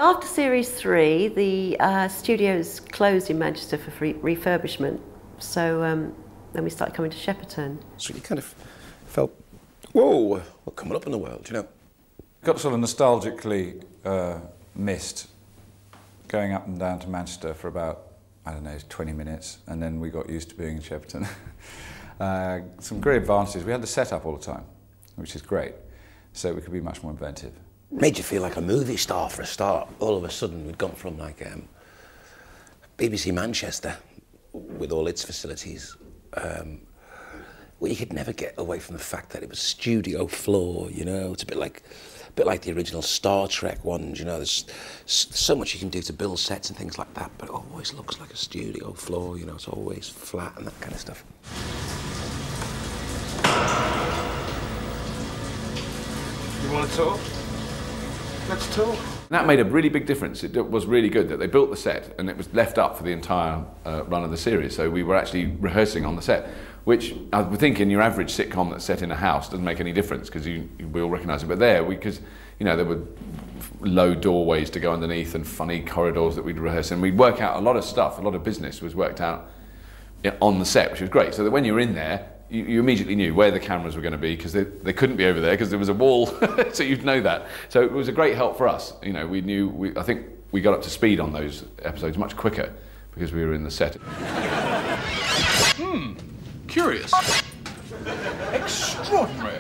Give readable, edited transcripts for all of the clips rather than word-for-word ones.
after Series 3, the studios closed in Manchester for refurbishment, so then we started coming to Shepperton. So you kind of felt, whoa, we're coming up in the world, you know. Got sort of nostalgically missed going up and down to Manchester for about, I don't know, 20 minutes, and then we got used to being in Shepperton. Some great advantages. We had the setup all the time, which is great, so we could be much more inventive. Made you feel like a movie star for a start. All of a sudden, we'd gone from like BBC Manchester, with all its facilities, where you could never get away from the fact that it was studio floor, you know. It's a bit like the original Star Trek ones, you know. There's so much you can do to build sets and things like that, but it always looks like a studio floor, you know. It's always flat and that kind of stuff. You want to talk? Let's talk. That made a really big difference. It was really good that they built the set and it was left up for the entire run of the series. So we were actually rehearsing on the set, which I would think in your average sitcom that's set in a house doesn't make any difference because we all recognise it. But there, because you know there were low doorways to go underneath and funny corridors that we'd rehearse, and we'd work out a lot of stuff. A lot of business was worked out on the set, which was great. So that when you were in there, you immediately knew where the cameras were going to be because they couldn't be over there because there was a wall, so you'd know that. So it was a great help for us. You know, I think we got up to speed on those episodes much quicker because we were in the set. Curious. Extraordinary.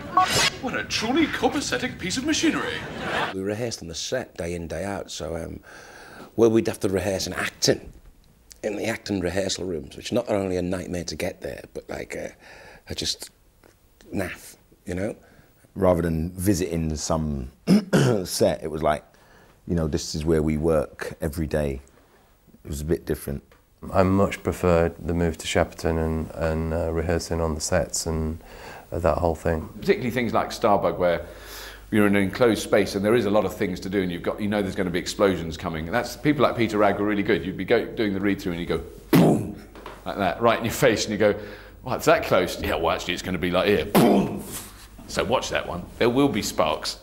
What a truly copacetic piece of machinery. We rehearsed on the set day in, day out, so where we'd have to rehearse in acting, in the acting rehearsal rooms, which not only a nightmare to get there, but like are just naff, you know? Rather than visiting some set, it was like, you know, this is where we work every day. It was a bit different. I much preferred the move to Shepperton and rehearsing on the sets and that whole thing. Particularly things like Starbug, where you're in an enclosed space and there is a lot of things to do, and you know there's going to be explosions coming. And that's people like Peter Ragg were really good. You'd be doing the read through and you go boom like that right in your face, and you go, "Well, it's that close." Yeah, well, actually, it's going to be like here, boom. So watch that one. There will be sparks.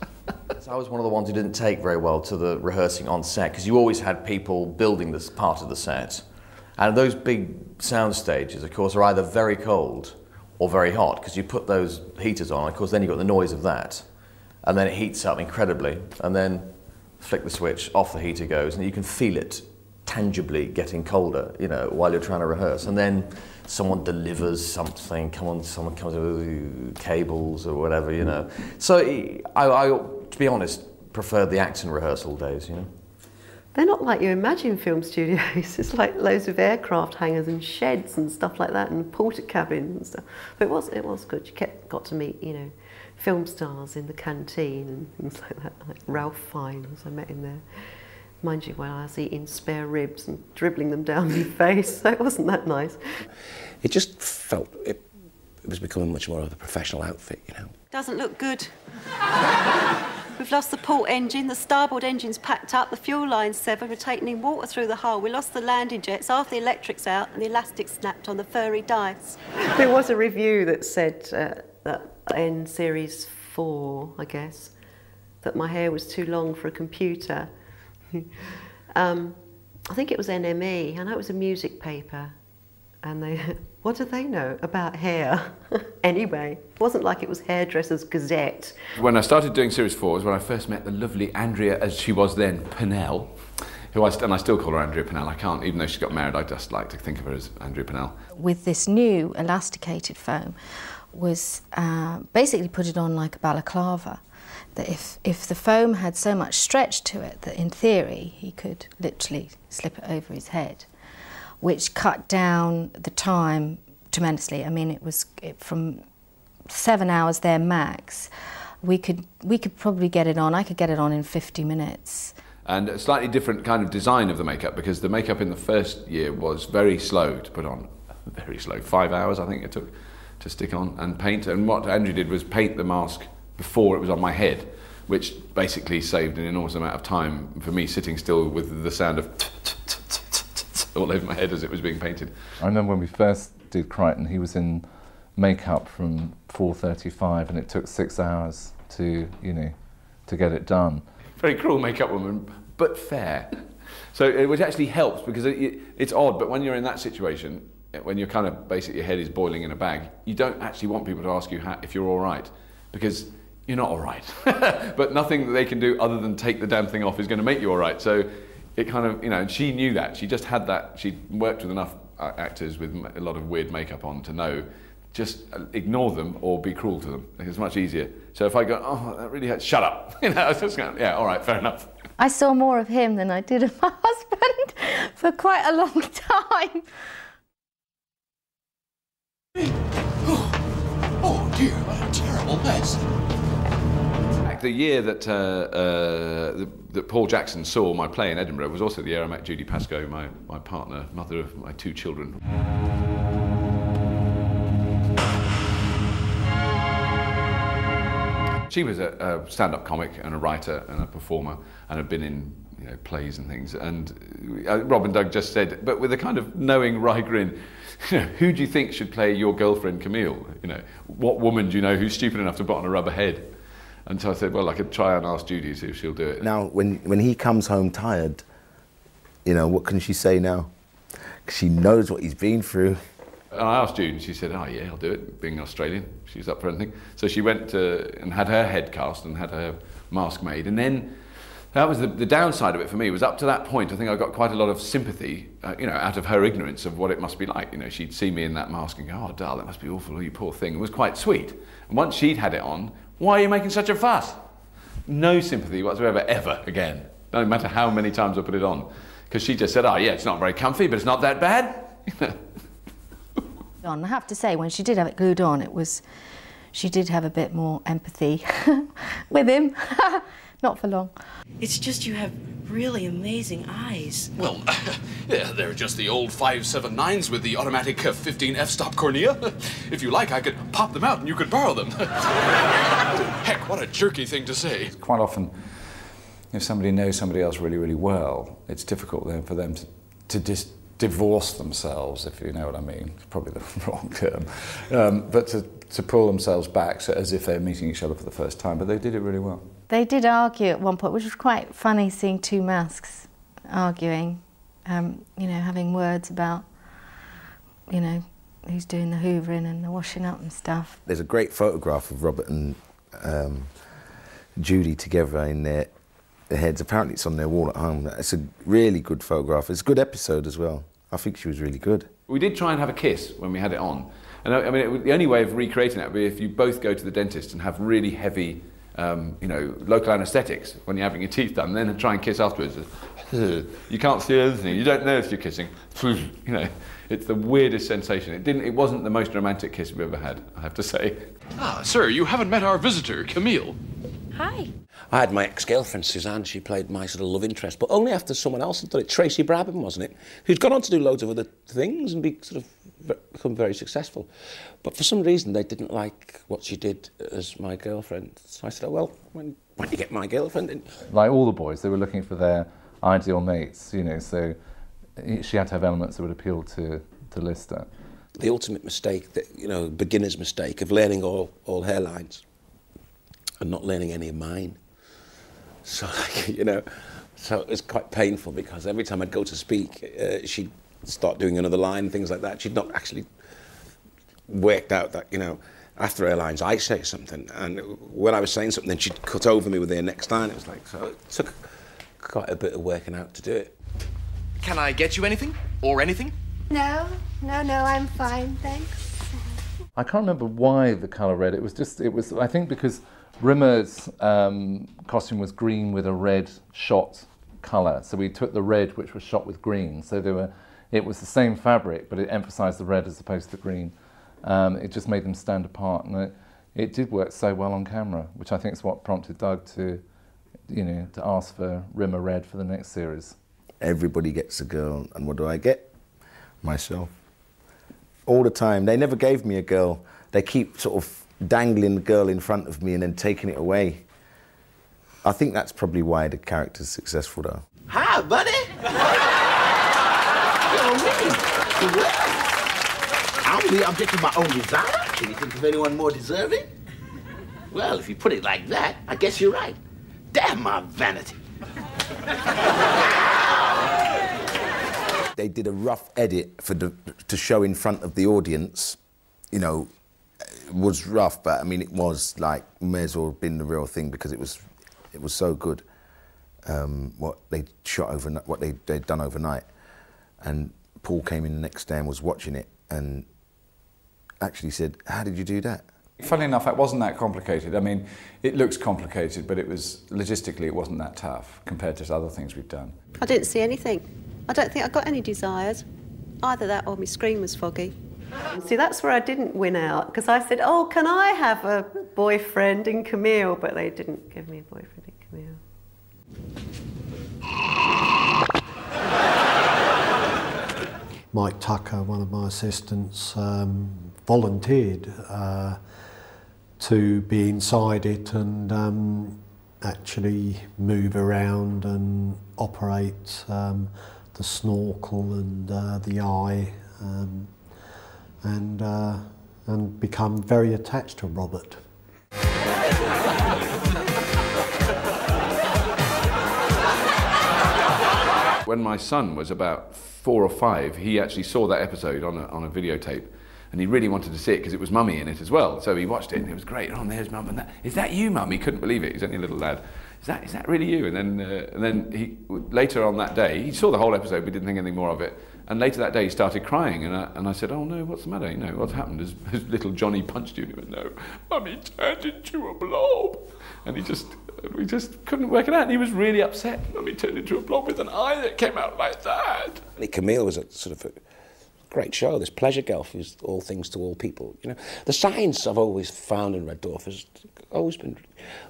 So I was one of the ones who didn't take very well to the rehearsing on set because you always had people building this part of the set, and those big sound stages, of course, are either very cold or very hot because you put those heaters on. Of course, then you've got the noise of that. And then it heats up incredibly, and then flick the switch, off the heater goes, and you can feel it tangibly getting colder, you know, while you're trying to rehearse. And then someone delivers something, someone comes with cables or whatever, you know. So I, to be honest, preferred the acting rehearsal days, you know. They're not like you imagine film studios. It's like loads of aircraft hangars and sheds and stuff like that, and porter cabins and stuff. But it was good. You got to meet, you know, film stars in the canteen and things like that, like Ralph Fiennes I met in there. Mind you, while I was eating spare ribs and dribbling them down my face, so it wasn't that nice. It just felt, it was becoming much more of a professional outfit, you know. Doesn't look good. We've lost the port engine, the starboard engine's packed up, the fuel line's severed, we're taking in water through the hull. We lost the landing jets, half the electric's out, and the elastic snapped on the furry dice. There was a review that said that in Series 4, I guess, that my hair was too long for a computer. I think it was NME, I know it was a music paper, and they, what do they know about hair? Anyway, it wasn't like it was Hairdresser's Gazette. When I started doing Series 4 was when I first met the lovely Andrea, as she was then, Pennell, and I still call her Andrea Pennell. I can't, even though she's got married, I just like to think of her as Andrea Pennell. With this new elasticated foam, was basically put it on like a balaclava. That if the foam had so much stretch to it that in theory he could literally slip it over his head, which cut down the time tremendously. I mean, it was from 7 hours there max. We could probably get it on. I could get it on in 50 minutes. And a slightly different kind of design of the makeup, because the makeup in the first year was very slow to put on. Very slow. 5 hours, I think it took to stick on and paint. And what Andrew did was paint the mask before it was on my head, which basically saved an enormous amount of time for me sitting still with the sound of all over my head as it was being painted. I remember when we first did Crichton, he was in makeup from 4:35 and it took 6 hours to, you know, to get it done. Very cruel makeup woman but fair. So, which actually helps, because it's odd, but when you're in that situation, when you're kind of basically your head is boiling in a bag, you don't actually want people to ask you if you're all right, because you're not all right. But nothing that they can do other than take the damn thing off is going to make you all right. So it kind of, and she knew that. She just had that. She worked with enough actors with a lot of weird makeup on to know, just ignore them or be cruel to them. It's much easier. So if I go, oh, that really hurts, shut up. I was just going, yeah, all right, fair enough. I saw more of him than I did of my husband for quite a long time. Oh dear, what a terrible mess. The year that that Paul Jackson saw my play in Edinburgh was also the year I met Judy Pascoe, my partner, mother of my 2 children. She was a stand-up comic and a writer and a performer, and had been in plays and things. And Rob and Doug just said, but with a kind of knowing wry grin, who do you think should play your girlfriend Camille? What woman do you know who's stupid enough to put on a rubber head? And so I said, well, I could try and ask Judy, see if she'll do it. Now, when he comes home tired, what can she say now? 'Cause she knows what he's been through. And I asked Judy, and she said, oh yeah, I'll do it, being Australian. She's up for anything. So she went and had her head cast and had her mask made. And then that was the downside of it for me, was up to that point, I think I got quite a lot of sympathy, out of her ignorance of what it must be like. She'd see me in that mask and go, oh, darling, that must be awful, you poor thing. It was quite sweet. And once she'd had it on, why are you making such a fuss? No sympathy whatsoever, ever again. No matter how many times I put it on. Because she just said, oh yeah, it's not very comfy, but it's not that bad. I have to say, when she did have it glued on, she did have a bit more empathy with him. Not for long. It's just you have really amazing eyes. Well, yeah, they're just the old 579s with the automatic 15 f-stop cornea. If you like, I could pop them out and you could borrow them. Heck, what a jerky thing to say. Quite often, if somebody knows somebody else really, really well, it's difficult then for them to just divorce themselves, if you know what I mean. It's probably the wrong term. But to pull themselves back as if they're meeting each other for the first time. But they did it really well. They did argue at one point, which was quite funny, seeing 2 masks arguing, having words about, who's doing the hoovering and the washing up and stuff. There's a great photograph of Robert and Judy together in their heads. Apparently it's on their wall at home. It's a really good photograph. It's a good episode as well. I think she was really good. We did try and have a kiss when we had it on. And I mean, the only way of recreating that would be if you both go to the dentist and have really heavy, local anaesthetics when you're having your teeth done, and then try and kiss afterwards. You can't see anything. You don't know if you're kissing. It's the weirdest sensation. It wasn't the most romantic kiss we've ever had, I have to say. Ah, sir, you haven't met our visitor, Camille. Hi. I had my ex-girlfriend, Suzanne. She played my sort of love interest, but only after someone else had done it. Tracy Brabham, wasn't it? Who'd gone on to do loads of other things and become very successful. But for some reason, they didn't like what she did as my girlfriend. So I said, oh, well, when do you get my girlfriend in? Like all the boys, they were looking for their ideal mates, so she had to have elements that would appeal to Lister. The ultimate mistake, beginner's mistake of learning all hairlines and not learning any of mine. So, so it was quite painful because every time I'd go to speak, she'd start doing another line, things like that. She'd not actually worked out that, after her lines, I say something, and when I was saying something, then she'd cut over me with her next line. It was like, so it took quite a bit of working out to do it. Can I get you anything? Or anything? No, I'm fine, thanks. I can't remember why the colour red. It was, I think because Rimmer's costume was green with a red shot colour, so we took the red which was shot with green, so it was the same fabric but it emphasised the red as opposed to the green. It just made them stand apart, and it did work so well on camera, which I think is what prompted Doug to ask for Rimmer red for the next series. Everybody gets a girl, and what do I get? Myself. All the time. They never gave me a girl. They keep sort of dangling the girl in front of me and then taking it away. I think that's probably why the character's successful, though. Hi, buddy. I'm the object of my own desire. Can you think of anyone more deserving? Well, if you put it like that, I guess you're right. Damn my vanity. They did a rough edit to show in front of the audience. You know, it was rough, but I mean, it was like, may as well have been the real thing because it was so good. What they shot overnight, what they'd done overnight, and Paul came in the next day and was watching it and actually said, "How did you do that?" Funnily enough, it wasn't that complicated. I mean, it looks complicated, but it was logistically it wasn't that tough compared to other things we've done. I didn't see anything. I don't think I got any desires. Either that or my screen was foggy. See, that's where I didn't win out, because I said, oh, can I have a boyfriend in Camille? But they didn't give me a boyfriend in Camille. Mike Tucker, one of my assistants, volunteered to be inside it and actually move around and operate the snorkel and the eye, and become very attached to Robert. When my son was about 4 or 5, he actually saw that episode on a videotape, and he really wanted to see it because it was Mummy in it as well. So he watched it and it was great. Oh, there's Mum, and that is that you, Mum? He couldn't believe it. He's only a little lad. Is that really you? And then he later on that day he saw the whole episode. We didn't think anything more of it. And later that day he started crying, and I said, "Oh no, what's the matter? You know, what's happened? Has little Johnny punched you?" And he went, "No, Mummy turned into a blob." And we just couldn't work it out. And he was really upset. Mummy turned into a blob with an eye that came out like that. Camille was a sort of a great show. This pleasure girl who's all things to all people. You know, the science I've always found in Red Dwarf has always been,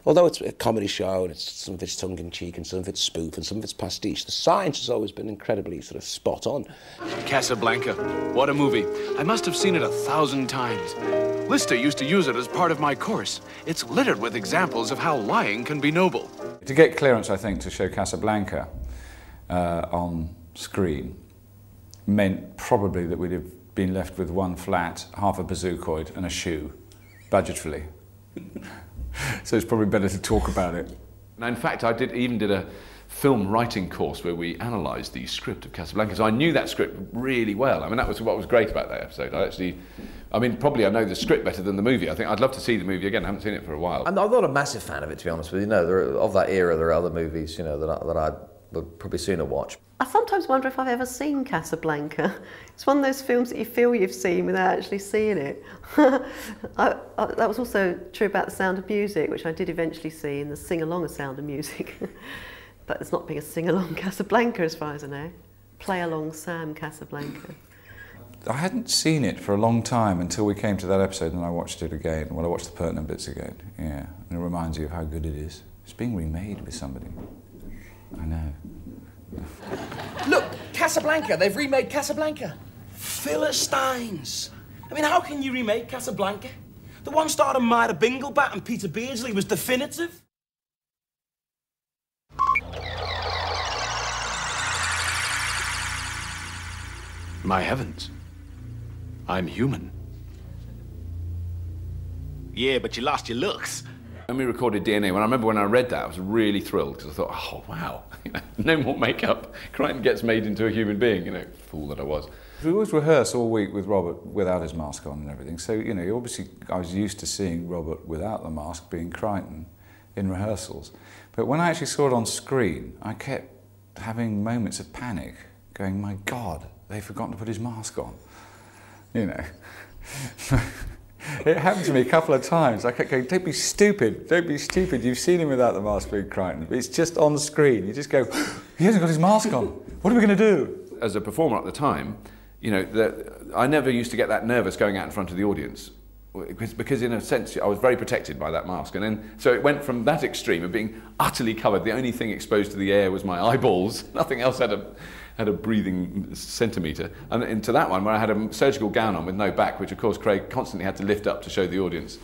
although it's a comedy show and it's some of it's tongue in cheek and some of it's spoof and some of it's pastiche, the science has always been incredibly sort of spot on. Casablanca, what a movie. I must have seen it 1,000 times. Lister used to use it as part of my course. It's littered with examples of how lying can be noble. To get clearance, I think, to show Casablanca on screen meant probably that we'd have been left with one flat, half a bazookoid and a shoe, budgetfully. So it's probably better to talk about it. Now, in fact, I even did a film writing course where we analysed the script of Casablanca, so I knew that script really well. I mean, that was what was great about that episode. Probably I know the script better than the movie. I think I'd love to see the movie again. I haven't seen it for a while. I'm not a massive fan of it, to be honest with you. No, of that era, there are other movies, you know, that I would probably sooner watch. I sometimes wonder if I've ever seen Casablanca. It's one of those films that you feel you've seen without actually seeing it. That was also true about The Sound of Music, which I did eventually see in the sing-along of Sound of Music. But there's not being a sing-along Casablanca as far as I know. Play-along Sam Casablanca. I hadn't seen it for a long time until we came to that episode and I watched it again. Well, I watched the pertinent bits again, yeah. And it reminds you of how good it is. It's being remade with somebody. I know. Look, Casablanca, they've remade Casablanca. Philistines. I mean, how can you remake Casablanca? The one starring Myra Binglebat and Peter Beardsley was definitive. My heavens. I'm human. Yeah, but you lost your looks. When we recorded DNA, when I read that, I was really thrilled because I thought, oh wow, no more makeup. Crichton gets made into a human being, fool that I was. We always rehearse all week with Robert without his mask on and everything. So, obviously I was used to seeing Robert without the mask being Crichton in rehearsals. But when I actually saw it on screen, I kept having moments of panic, going, my God, they've forgotten to put his mask on. It happened to me a couple of times. I kept going, don't be stupid, you've seen him without the mask being Crichton. It's just on screen. You just go, he hasn't got his mask on. What are we going to do? As a performer at the time, I never used to get that nervous going out in front of the audience because in a sense I was very protected by that mask. And then, so it went from that extreme of being utterly covered. The only thing exposed to the air was my eyeballs. Nothing else had a breathing centimetre, and into that one where I had a surgical gown on with no back, which of course Craig constantly had to lift up to show the audience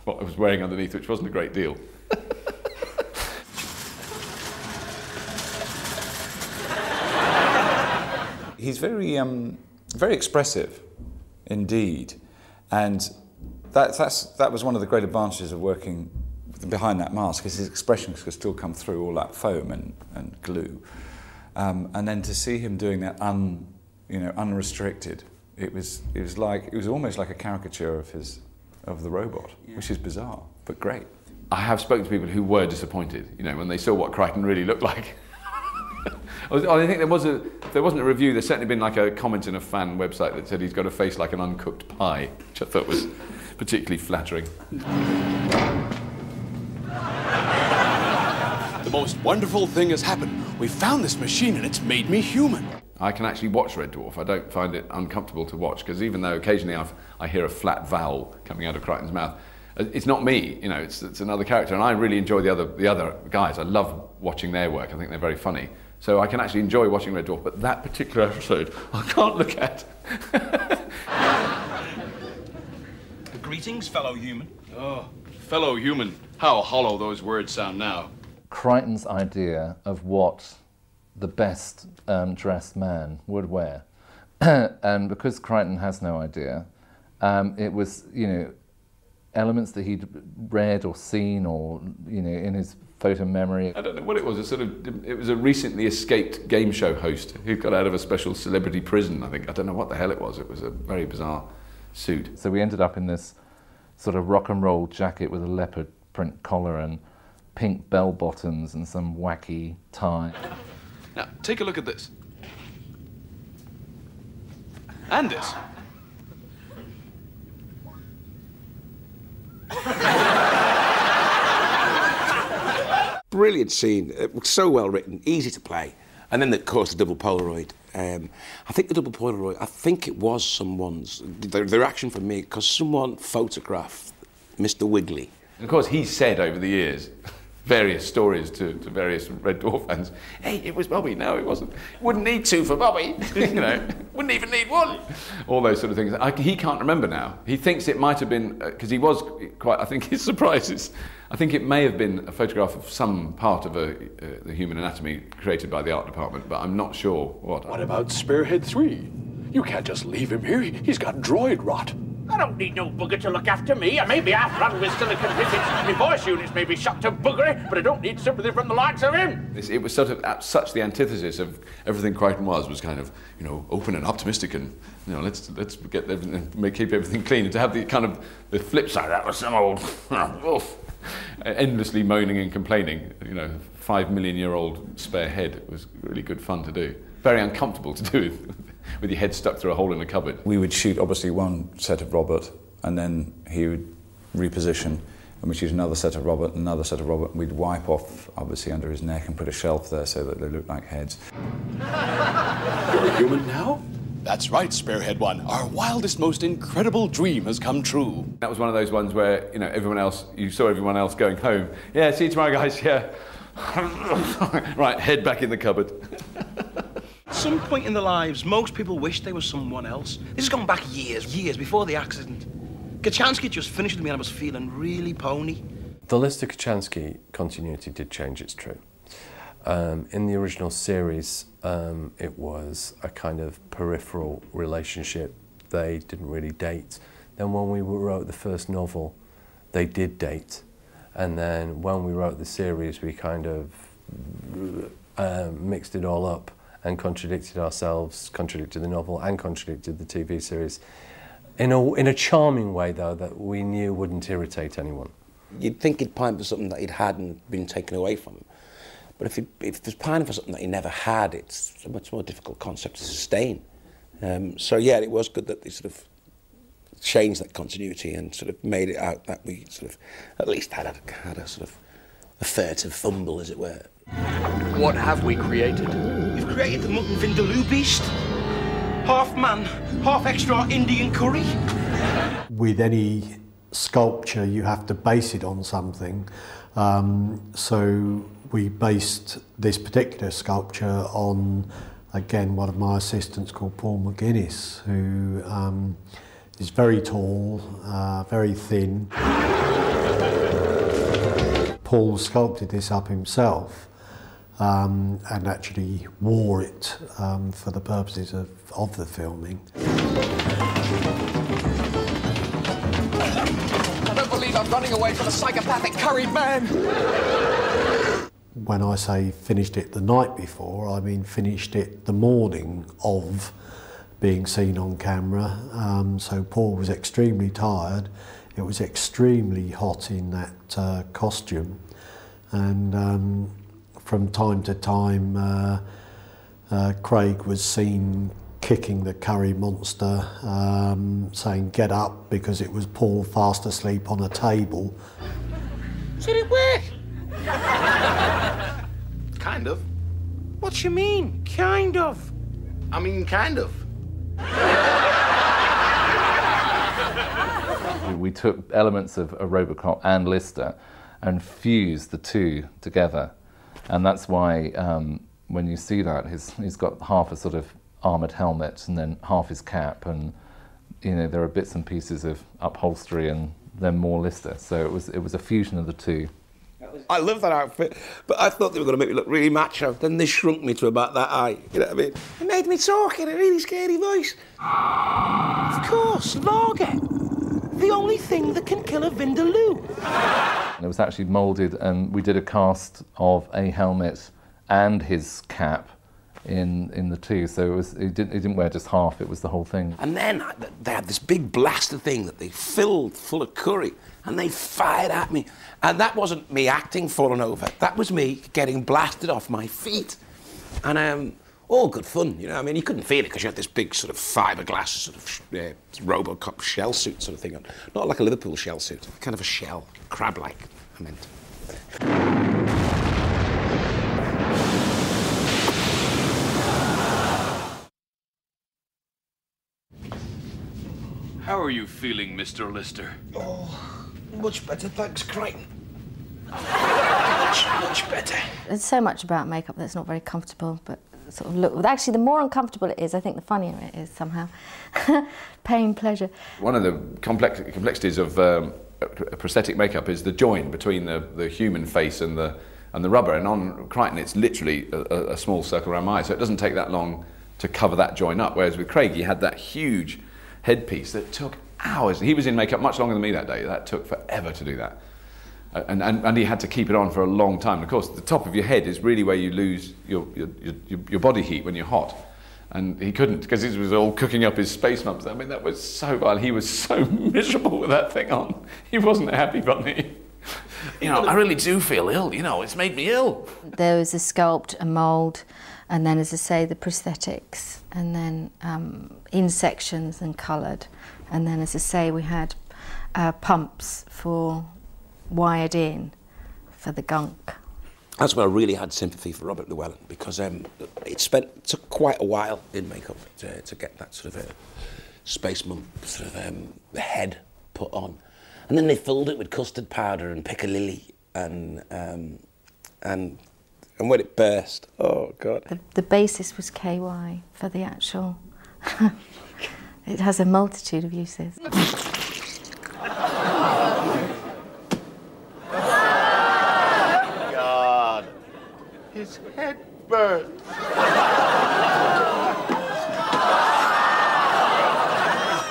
what I was wearing underneath, which wasn't a great deal. He's very expressive indeed, and that was one of the great advantages of working behind that mask, because his expressions could still come through all that foam and glue. And then to see him doing that unrestricted, it was almost like a caricature of the robot, which is bizarre, but great. I have spoken to people who were disappointed, when they saw what Crichton really looked like. I think if there wasn't a review, there's certainly been like a comment in a fan website that said he's got a face like an uncooked pie, which I thought was particularly flattering. The most wonderful thing has happened. We found this machine and it's made me human. I can actually watch Red Dwarf. I don't find it uncomfortable to watch, because even though occasionally I hear a flat vowel coming out of Crichton's mouth, it's not me, it's another character, and I really enjoy the other guys. I love watching their work. I think they're very funny. So I can actually enjoy watching Red Dwarf, but that particular episode I can't look at. Greetings, fellow human. Oh, fellow human. How hollow those words sound now. Crichton's idea of what the best dressed man would wear. And because Crichton has no idea, it was, elements that he'd read or seen or, in his photo memory. I don't know what it was. It was a recently escaped game show host who got out of a special celebrity prison, I think. I don't know what the hell it was. It was a very bizarre suit. So we ended up in this sort of rock and roll jacket with a leopard print collar and pink bell bottoms and some wacky tie. Now, take a look at this. And this. Brilliant scene. It was so well written, easy to play. And then, of course, the double Polaroid. I think the double Polaroid, I think it was someone's, the reaction from me, because someone photographed Mr. Wiggly. And of course, he said over the years, various stories to various Red Dwarf fans, hey, it was Bobby. No, it wasn't. Wouldn't need two for Bobby. Wouldn't even need one. All those sort of things. He can't remember now. He thinks it might have been, because he was quite, I think his surprise is, I think it may have been a photograph of some part of the human anatomy created by the art department, but I'm not sure what. What about Spearhead 3? You can't just leave him here. He's got droid rot. I don't need no bugger to look after me. I may be half-run with silicon visits. My voice units may be shot to buggery, but I don't need sympathy from the likes of him. It was sort of such the antithesis of everything Crichton was kind of, open and optimistic and, let's get everything, keep everything clean. And to have the kind of the flip side, that was some old, endlessly moaning and complaining, 5 million-year-old spare head. It was really good fun to do. Very uncomfortable to do with your head stuck through a hole in a cupboard. We would shoot obviously one set of Robert, and then he would reposition, and we'd shoot another set of Robert, another set of Robert, and we'd wipe off obviously under his neck and put a shelf there so that they looked like heads. You're a human now? That's right, Spearhead One. Our wildest, most incredible dream has come true. That was one of those ones where, you saw everyone else going home. Yeah, see you tomorrow, guys, yeah. Right, head back in the cupboard. At some point in their lives, most people wish they were someone else. This has gone back years before the accident. Kachansky just finished with me and I was feeling really pony. The Lister Kachansky continuity did change, it's true. In the original series, it was a kind of peripheral relationship. They didn't really date. Then when we wrote the first novel, they did date. And then when we wrote the series, we kind of mixed it all up and contradicted ourselves, contradicted the novel and contradicted the TV series. In a charming way, though, that we knew wouldn't irritate anyone. You'd think he'd pine for something that he'd had and been taken away from him. But if there's pining for something that he never had, it's a much more difficult concept to sustain. So yeah, it was good that they sort of changed that continuity and sort of made it out that we sort of at least had a sort of a furtive fumble, as it were. What have we created? You've created the mutton vindaloo beast. Half man, half extra Indian curry. With any sculpture, you have to base it on something. So we based this particular sculpture on, again, one of my assistants called Paul McGuinness, who is very tall, very thin. Paul sculpted this up himself and actually wore it for the purposes of the filming. I don't believe about running away from a psychopathic curried man. When I say finished it the night before, I mean finished it the morning of being seen on camera. So Paul was extremely tired. It was extremely hot in that costume, and from time to time Craig was seen kicking the curry monster, saying get up, because it was Paul fast asleep on a table. Did it work? Kind of. What you mean, kind of? I mean, kind of. We took elements of Robocop and Lister and fused the two together, and that's why when you see that, he's got half a sort of armoured helmet and then half his cap, and you know there are bits and pieces of upholstery and then more Lister. So it was a fusion of the two. I love that outfit, but I thought they were going to make me look really macho. Then they shrunk me to about that height. You know what I mean? It made me talk in a really scary voice. Of course, lager. The only thing that can kill a Vindaloo. And it was actually moulded, and we did a cast of a helmet and his cap in the two. So he didn't wear just half; it was the whole thing. And then they had this big blaster thing that they filled full of curry, and they fired at me. And that wasn't me acting falling over. That was me getting blasted off my feet. And all good fun, you know. I mean, you couldn't feel it because you had this big sort of fiberglass sort of Robocop shell suit sort of thing on. Not like a Liverpool shell suit, kind of a shell, crab-like, I meant. How are you feeling, Mr. Lister? Oh, much better, thanks, Crichton. much better. There's so much about makeup that's not very comfortable, but sort of look. Actually, the more uncomfortable it is, I think the funnier it is somehow. Pain, pleasure. One of the complexities of prosthetic makeup is the join between the human face and the rubber. And on Crichton, it's literally a small circle around my eye, so it doesn't take that long to cover that join up. Whereas with Craig, he had that huge headpiece that took hours. He was in makeup much longer than me that day. That took forever to do that. And he had to keep it on for a long time. And of course, the top of your head is really where you lose your body heat when you're hot. And he couldn't, because he was all cooking up his space mumps. I mean, that was so violent. He was so miserable with that thing on. He wasn't a happy bunny. You know, I really do feel ill. You know, it's made me ill. There was a sculpt, a mould, and then, as I say, the prosthetics, and then in sections and coloured. And then, as I say, we had pumps for wired in for the gunk. That's when I really had sympathy for Robert Llewellyn, because it took quite a while in makeup to get that sort of space mump sort of head put on, and then they filled it with custard powder and piccalilli, and when it burst, oh god! The basis was KY for the actual. It has a multitude of uses. His head burns.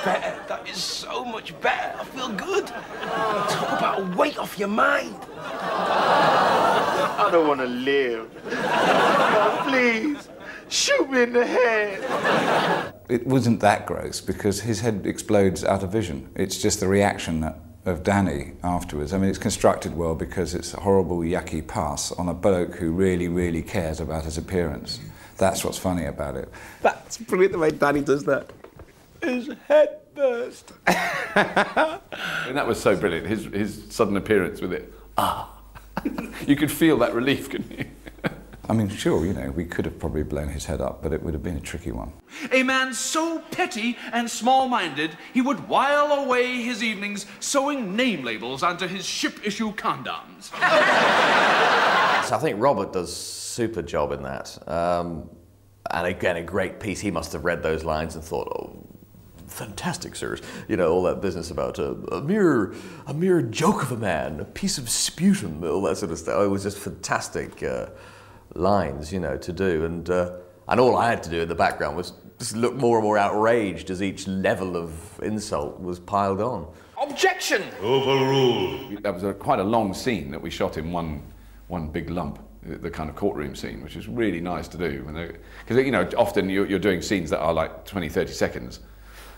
Better. That is so much better. I feel good. Talk about a weight off your mind. I don't want to live. Oh, please, shoot me in the head. It wasn't that gross because his head explodes out of vision. It's just the reaction of Danny afterwards. I mean, it's constructed well because it's a horrible, yucky pass on a bloke who really, really cares about his appearance. That's what's funny about it. That's brilliant the way Danny does that. His head burst. And that was so brilliant, his sudden appearance with it. Ah. You could feel that relief, couldn't you? I mean, sure, you know, we could have probably blown his head up, but it would have been a tricky one. A man so petty and small-minded, he would while away his evenings sewing name labels onto his ship-issue condoms. So I think Robert does a super job in that. And again, a great piece. He must have read those lines and thought, oh, fantastic, sirs. You know, all that business about a mere joke of a man, a piece of sputum, all that sort of stuff. It was just fantastic lines, you know, to do. And all I had to do in the background was just look more and more outraged as each level of insult was piled on. Objection! Overruled. That was quite a long scene that we shot in one big lump, the kind of courtroom scene, which was really nice to do. Because, you know, often you're doing scenes that are like 20, 30 seconds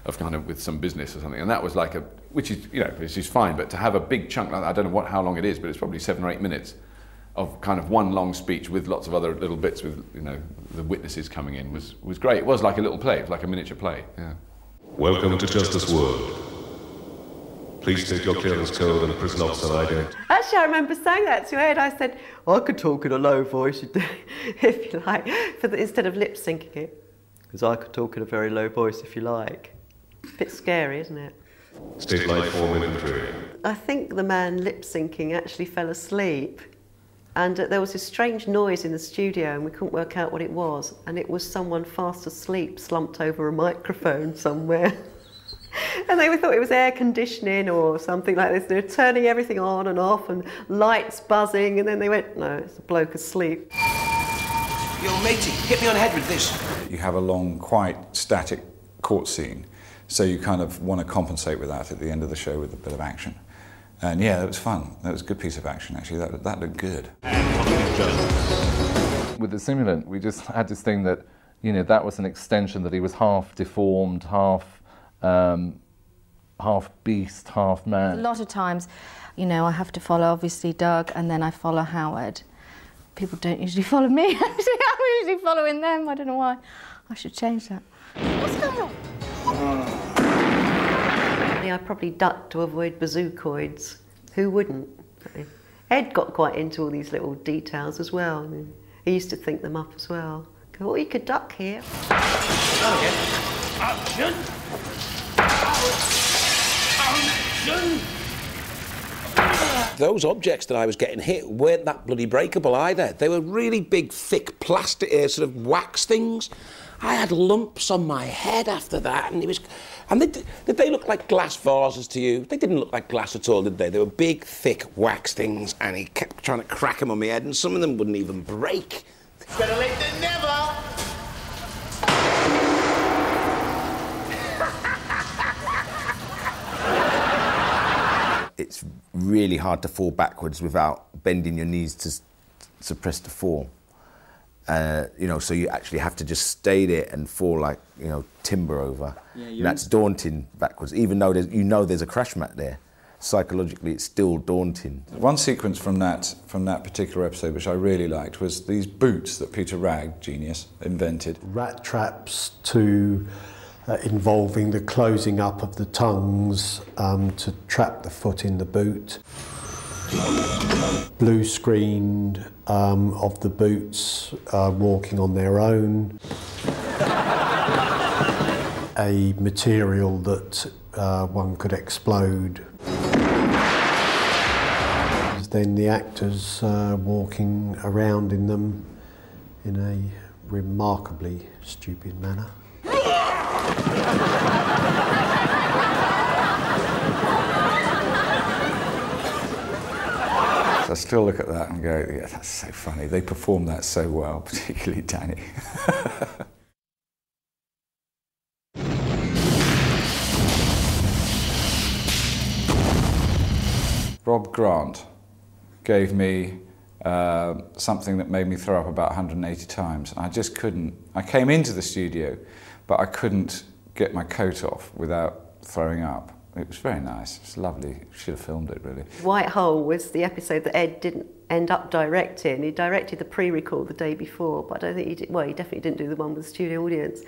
of kind of with some business or something, and that was like which is fine, but to have a big chunk like that, I don't know how long it is, but it's probably 7 or 8 minutes of kind of one long speech with lots of other little bits with, you know, the witnesses coming in was great. It was like a little play, it was like a miniature play, yeah. Welcome to Justice World. Please take your clearance code and prison officer ID. Actually, I remember saying that to Ed. I said, I could talk in a low voice if you like, instead of lip syncing it. Because I could talk in a very low voice if you like. A bit scary, isn't it? State Life Form Infantry. I think the man lip syncing actually fell asleep. And there was this strange noise in the studio and we couldn't work out what it was. And it was someone fast asleep slumped over a microphone somewhere. And they thought it was air conditioning or something like this. They were turning everything on and off and lights buzzing, and then they went, no, it's a bloke asleep. Yo, matey, hit me on the head with this. You have a long, quite static court scene, so you kind of want to compensate with that at the end of the show with a bit of action. And yeah, that was fun. That was a good piece of action, actually. That looked good. With the simulant, we just had this thing that, you know, that was an extension, that he was half deformed, half beast, half man. A lot of times, you know, I have to follow, obviously, Doug, and then I follow Howard. People don't usually follow me, actually. I'm usually following them. I don't know why. I should change that. What's going on? I probably ducked to avoid bazookoids. Who wouldn't? Ed got quite into all these little details as well. I mean, he used to think them up as well. Go, oh, you could duck here. Action! Those objects that I was getting hit weren't that bloody breakable either. They were really big, thick plastic, sort of wax things. I had lumps on my head after that, and did they look like glass vases to you? They didn't look like glass at all, did they? They were big, thick wax things, and he kept trying to crack them on my head, and some of them wouldn't even break. Better late than never! It's really hard to fall backwards without bending your knees to suppress the fall. You know, so you actually have to just stay there and fall like, you know, timber over. Yeah, and that's daunting backwards, even though there's a crash mat there. Psychologically, it's still daunting. One sequence from that particular episode, which I really liked, was these boots that Peter Ragg, genius, invented. Rat traps to involving the closing up of the tongues to trap the foot in the boot. Blue screened of the boots walking on their own. A material that one could explode. Then the actors walking around in them in a remarkably stupid manner. I still look at that and go, yeah, that's so funny. They performed that so well, particularly Danny. Rob Grant gave me something that made me throw up about 180 times. I just couldn't. I came into the studio, but I couldn't get my coat off without throwing up. It was very nice. It was lovely. Should have filmed it, really. White Hole was the episode that Ed didn't end up directing. He directed the pre-record the day before, but I don't think he did. Well, he definitely didn't do the one with the studio audience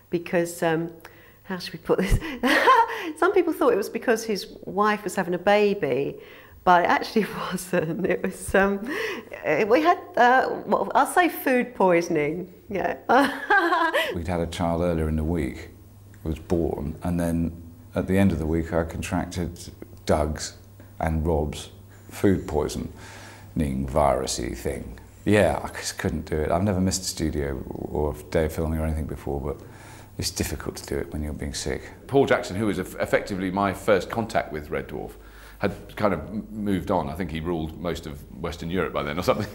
because, how should we put this? Some people thought it was because his wife was having a baby, but it actually wasn't. It was, we had, well, I'll say food poisoning, yeah. We'd had a child earlier in the week, was born, and then at the end of the week I contracted Doug's and Rob's food poisoning virusy thing. Yeah, I just couldn't do it. I've never missed a studio or a day of filming or anything before, but it's difficult to do it when you're being sick. Paul Jackson, who was effectively my first contact with Red Dwarf, had kind of moved on. I think he ruled most of Western Europe by then or something.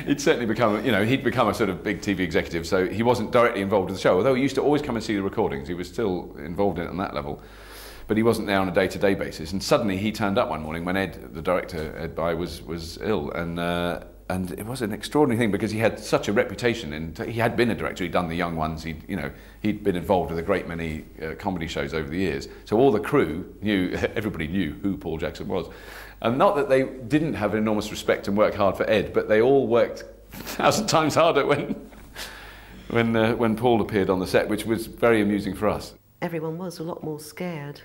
he'd certainly become, you know, he'd become a sort of big TV executive, so he wasn't directly involved with the show, although he used to always come and see the recordings. He was still involved in it on that level, but he wasn't there on a day-to-day basis. And suddenly he turned up one morning when Ed, the director, Ed Bye, was ill, and it was an extraordinary thing because he had such a reputation, and he had been a director. He'd done The Young Ones. He'd been involved with a great many comedy shows over the years. So all the crew knew, everybody knew who Paul Jackson was. And not that they didn't have enormous respect and work hard for Ed, but they all worked 1,000 times harder when Paul appeared on the set, which was very amusing for us. Everyone was a lot more scared.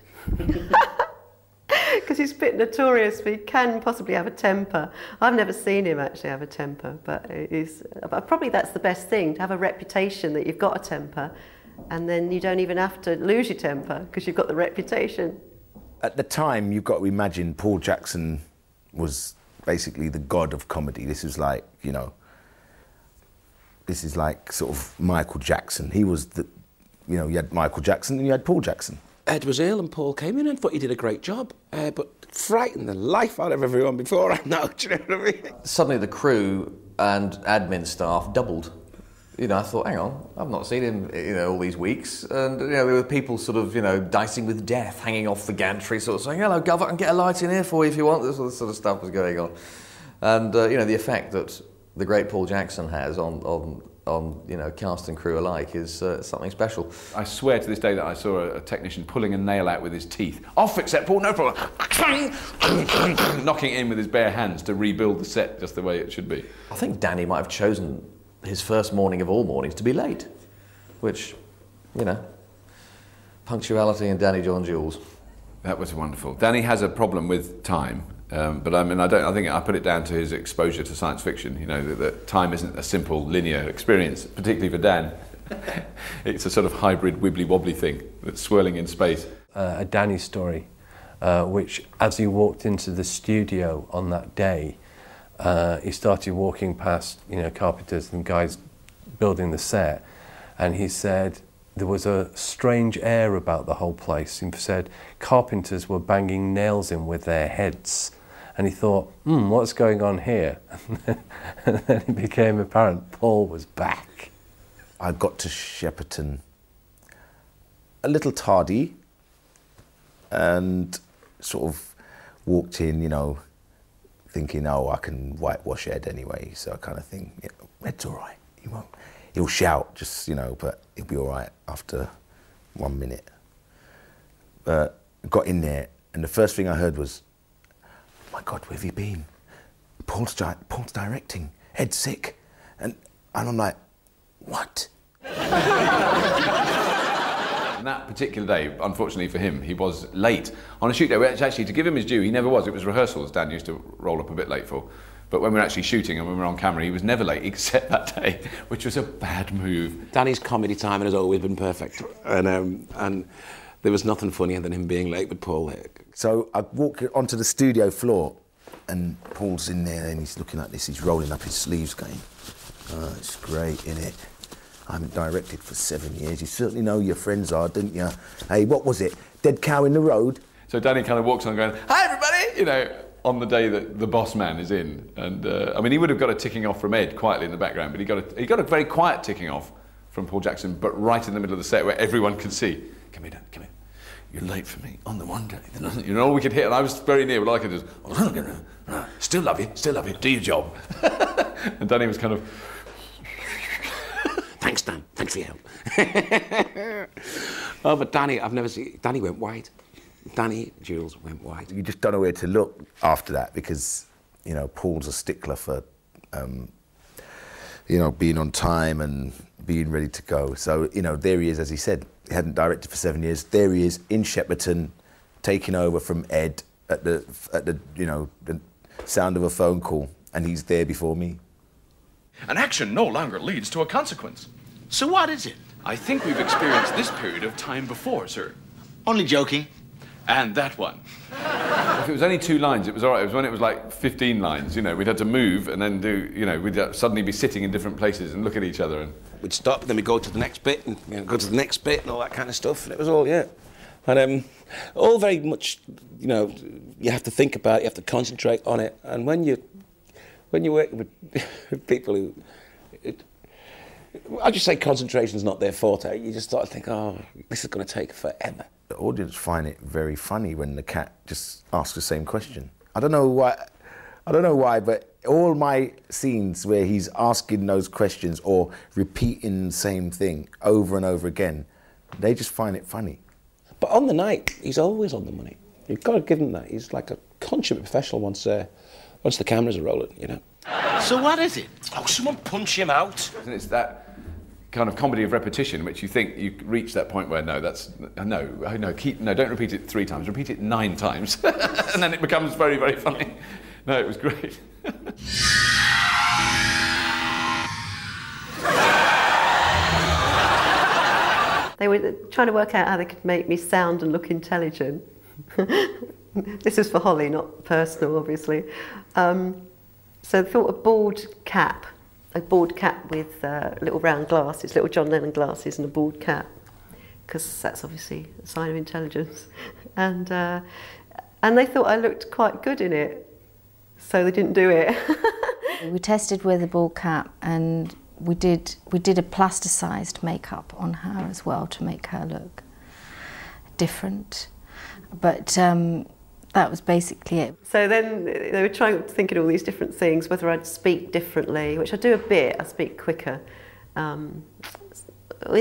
Because he's a bit notorious, but he can possibly have a temper. I've never seen him actually have a temper, but probably that's the best thing, to have a reputation that you've got a temper, and then you don't even have to lose your temper because you've got the reputation. At the time, you've got to imagine Paul Jackson was basically the god of comedy. This is like, you know, this is like sort of Michael Jackson. He was the, you know, you had Michael Jackson and you had Paul Jackson. Ed was ill and Paul came in and thought he did a great job, but frightened the life out of everyone before I know, do you know what I mean? Suddenly the crew and admin staff doubled. You know, I thought, hang on, I've not seen him, you know, all these weeks. And, you know, there were people sort of, you know, dicing with death, hanging off the gantry, sort of saying, hello, Gov, I can get a light in here for you if you want. This sort of stuff was going on. And, you know, the effect that the great Paul Jackson has on you know, cast and crew alike is something special. I swear to this day that I saw a technician pulling a nail out with his teeth. I'll fix that, Paul, no problem. Knocking it in with his bare hands to rebuild the set just the way it should be. I think Danny might have chosen his first morning of all mornings to be late, which, you know, punctuality and Danny John Jules. That was wonderful. Danny has a problem with time, but I mean, I think I put it down to his exposure to science fiction. You know, that time isn't a simple linear experience, particularly for Dan. It's a sort of hybrid wibbly-wobbly thing that's swirling in space. A Danny story, which as he walked into the studio on that day, he started walking past, you know, carpenters and guys building the set, and he said there was a strange air about the whole place. He said carpenters were banging nails in with their heads, and he thought, what's going on here? And then it became apparent Paul was back. I got to Shepperton a little tardy and sort of walked in, you know, thinking, oh, I can whitewash Ed anyway, so kind of thing. You know, Ed's all right, he'll shout, just, you know, but he'll be all right after 1 minute. But got in there, and the first thing I heard was, oh my God, where have you been? Paul's directing, Ed's sick. And I'm like, what? And that particular day, unfortunately for him, he was late on a shoot day, which actually, to give him his due, he never was. It was rehearsals Dan used to roll up a bit late for. But when we were actually shooting and when we were on camera, he was never late, except that day, which was a bad move. Danny's comedy timing has always been perfect. And there was nothing funnier than him being late with Paul. So I walk onto the studio floor and Paul's in there and he's looking like this, he's rolling up his sleeves going, oh, it's great, innit? I haven't directed for 7 years. You certainly know who your friends are, didn't you? Hey, what was it? Dead cow in the road? So Danny kind of walks on going, hi everybody, you know, on the day that the boss man is in. And I mean, he would have got a ticking off from Ed quietly in the background, but he got a very quiet ticking off from Paul Jackson, but right in the middle of the set where everyone could see. Come here, Dan, come here. You're late for me on the one day. You know, all we could hear, and I was very near, but all I could do was, still love you, do your job. And Danny was kind of, thanks, Dan. Thanks for your help. Oh, but Danny, I've never seen... Danny went white. Danny Jules went white. You just don't know where to look after that because, you know, Paul's a stickler for, you know, being on time and being ready to go. So, you know, there he is, as he said. He hadn't directed for 7 years. There he is in Shepperton, taking over from Ed at the you know, the sound of a phone call, and he's there before me. An action no longer leads to a consequence. So what is it? I think we've experienced this period of time before, sir. Only joking. And that one. If it was only 2 lines, it was all right. It was when it was like 15 lines, you know, we'd had to move and then do, you know, we'd suddenly be sitting in different places and look at each other. And we'd stop, then we'd go to the next bit and go to the next bit and all that kind of stuff. And it was all, yeah. And all very much, you know, you have to think about it, you have to concentrate on it. And when when you work with people who, I just say concentration's not their forte. You just start to think, oh, this is going to take forever. The audience find it very funny when the cat just asks the same question. I don't know why, but all my scenes where he's asking those questions or repeating the same thing over and over again, they just find it funny. But on the night, he's always on the money. You've got to give him that. He's like a consummate professional once the cameras are rolling, you know. So what is it? Oh, someone punch him out. And it's that kind of comedy of repetition, which you think you reach that point where no, don't repeat it 3 times, repeat it 9 times, and then it becomes very, very funny. No, it was great. They were trying to work out how they could make me sound and look intelligent. This was for Holly, not personal, obviously. So they thought a bald cap with little round glasses, little John Lennon glasses and a bald cap, because that's obviously a sign of intelligence. And they thought I looked quite good in it, so they didn't do it. We tested with a bald cap, and we did a plasticised makeup on her as well to make her look different. But that was basically it. So then they were thinking all these different things, whether I'd speak differently, which I do a bit, I speak quicker. In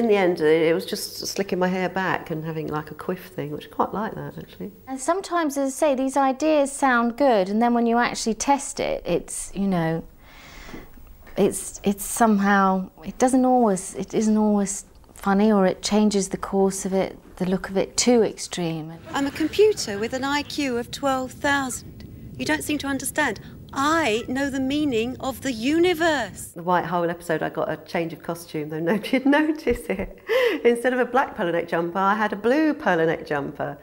the end, it was just slicking my hair back and having like a quiff thing, which I quite like that, actually. And sometimes, as I say, these ideas sound good, and then when you actually test it, it's, you know, it's somehow, it isn't always funny, or it changes the course of it, the look of it, too extreme. I'm a computer with an IQ of 12,000. You don't seem to understand. I know the meaning of the universe. The White Hole episode, I got a change of costume, though nobody'd notice it. Instead of a black polo neck jumper, I had a blue polo neck jumper.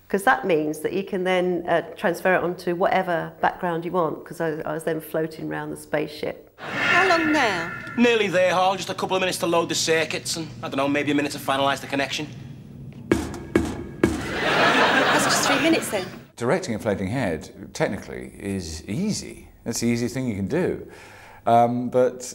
Because that means that you can then transfer it onto whatever background you want, because I was then floating around the spaceship. How long now? Nearly there, Hall. Just a couple of minutes to load the circuits and, I don't know, maybe a minute to finalise the connection. That's just 3 minutes then. Directing a floating head, technically, is easy. That's the easiest thing you can do. But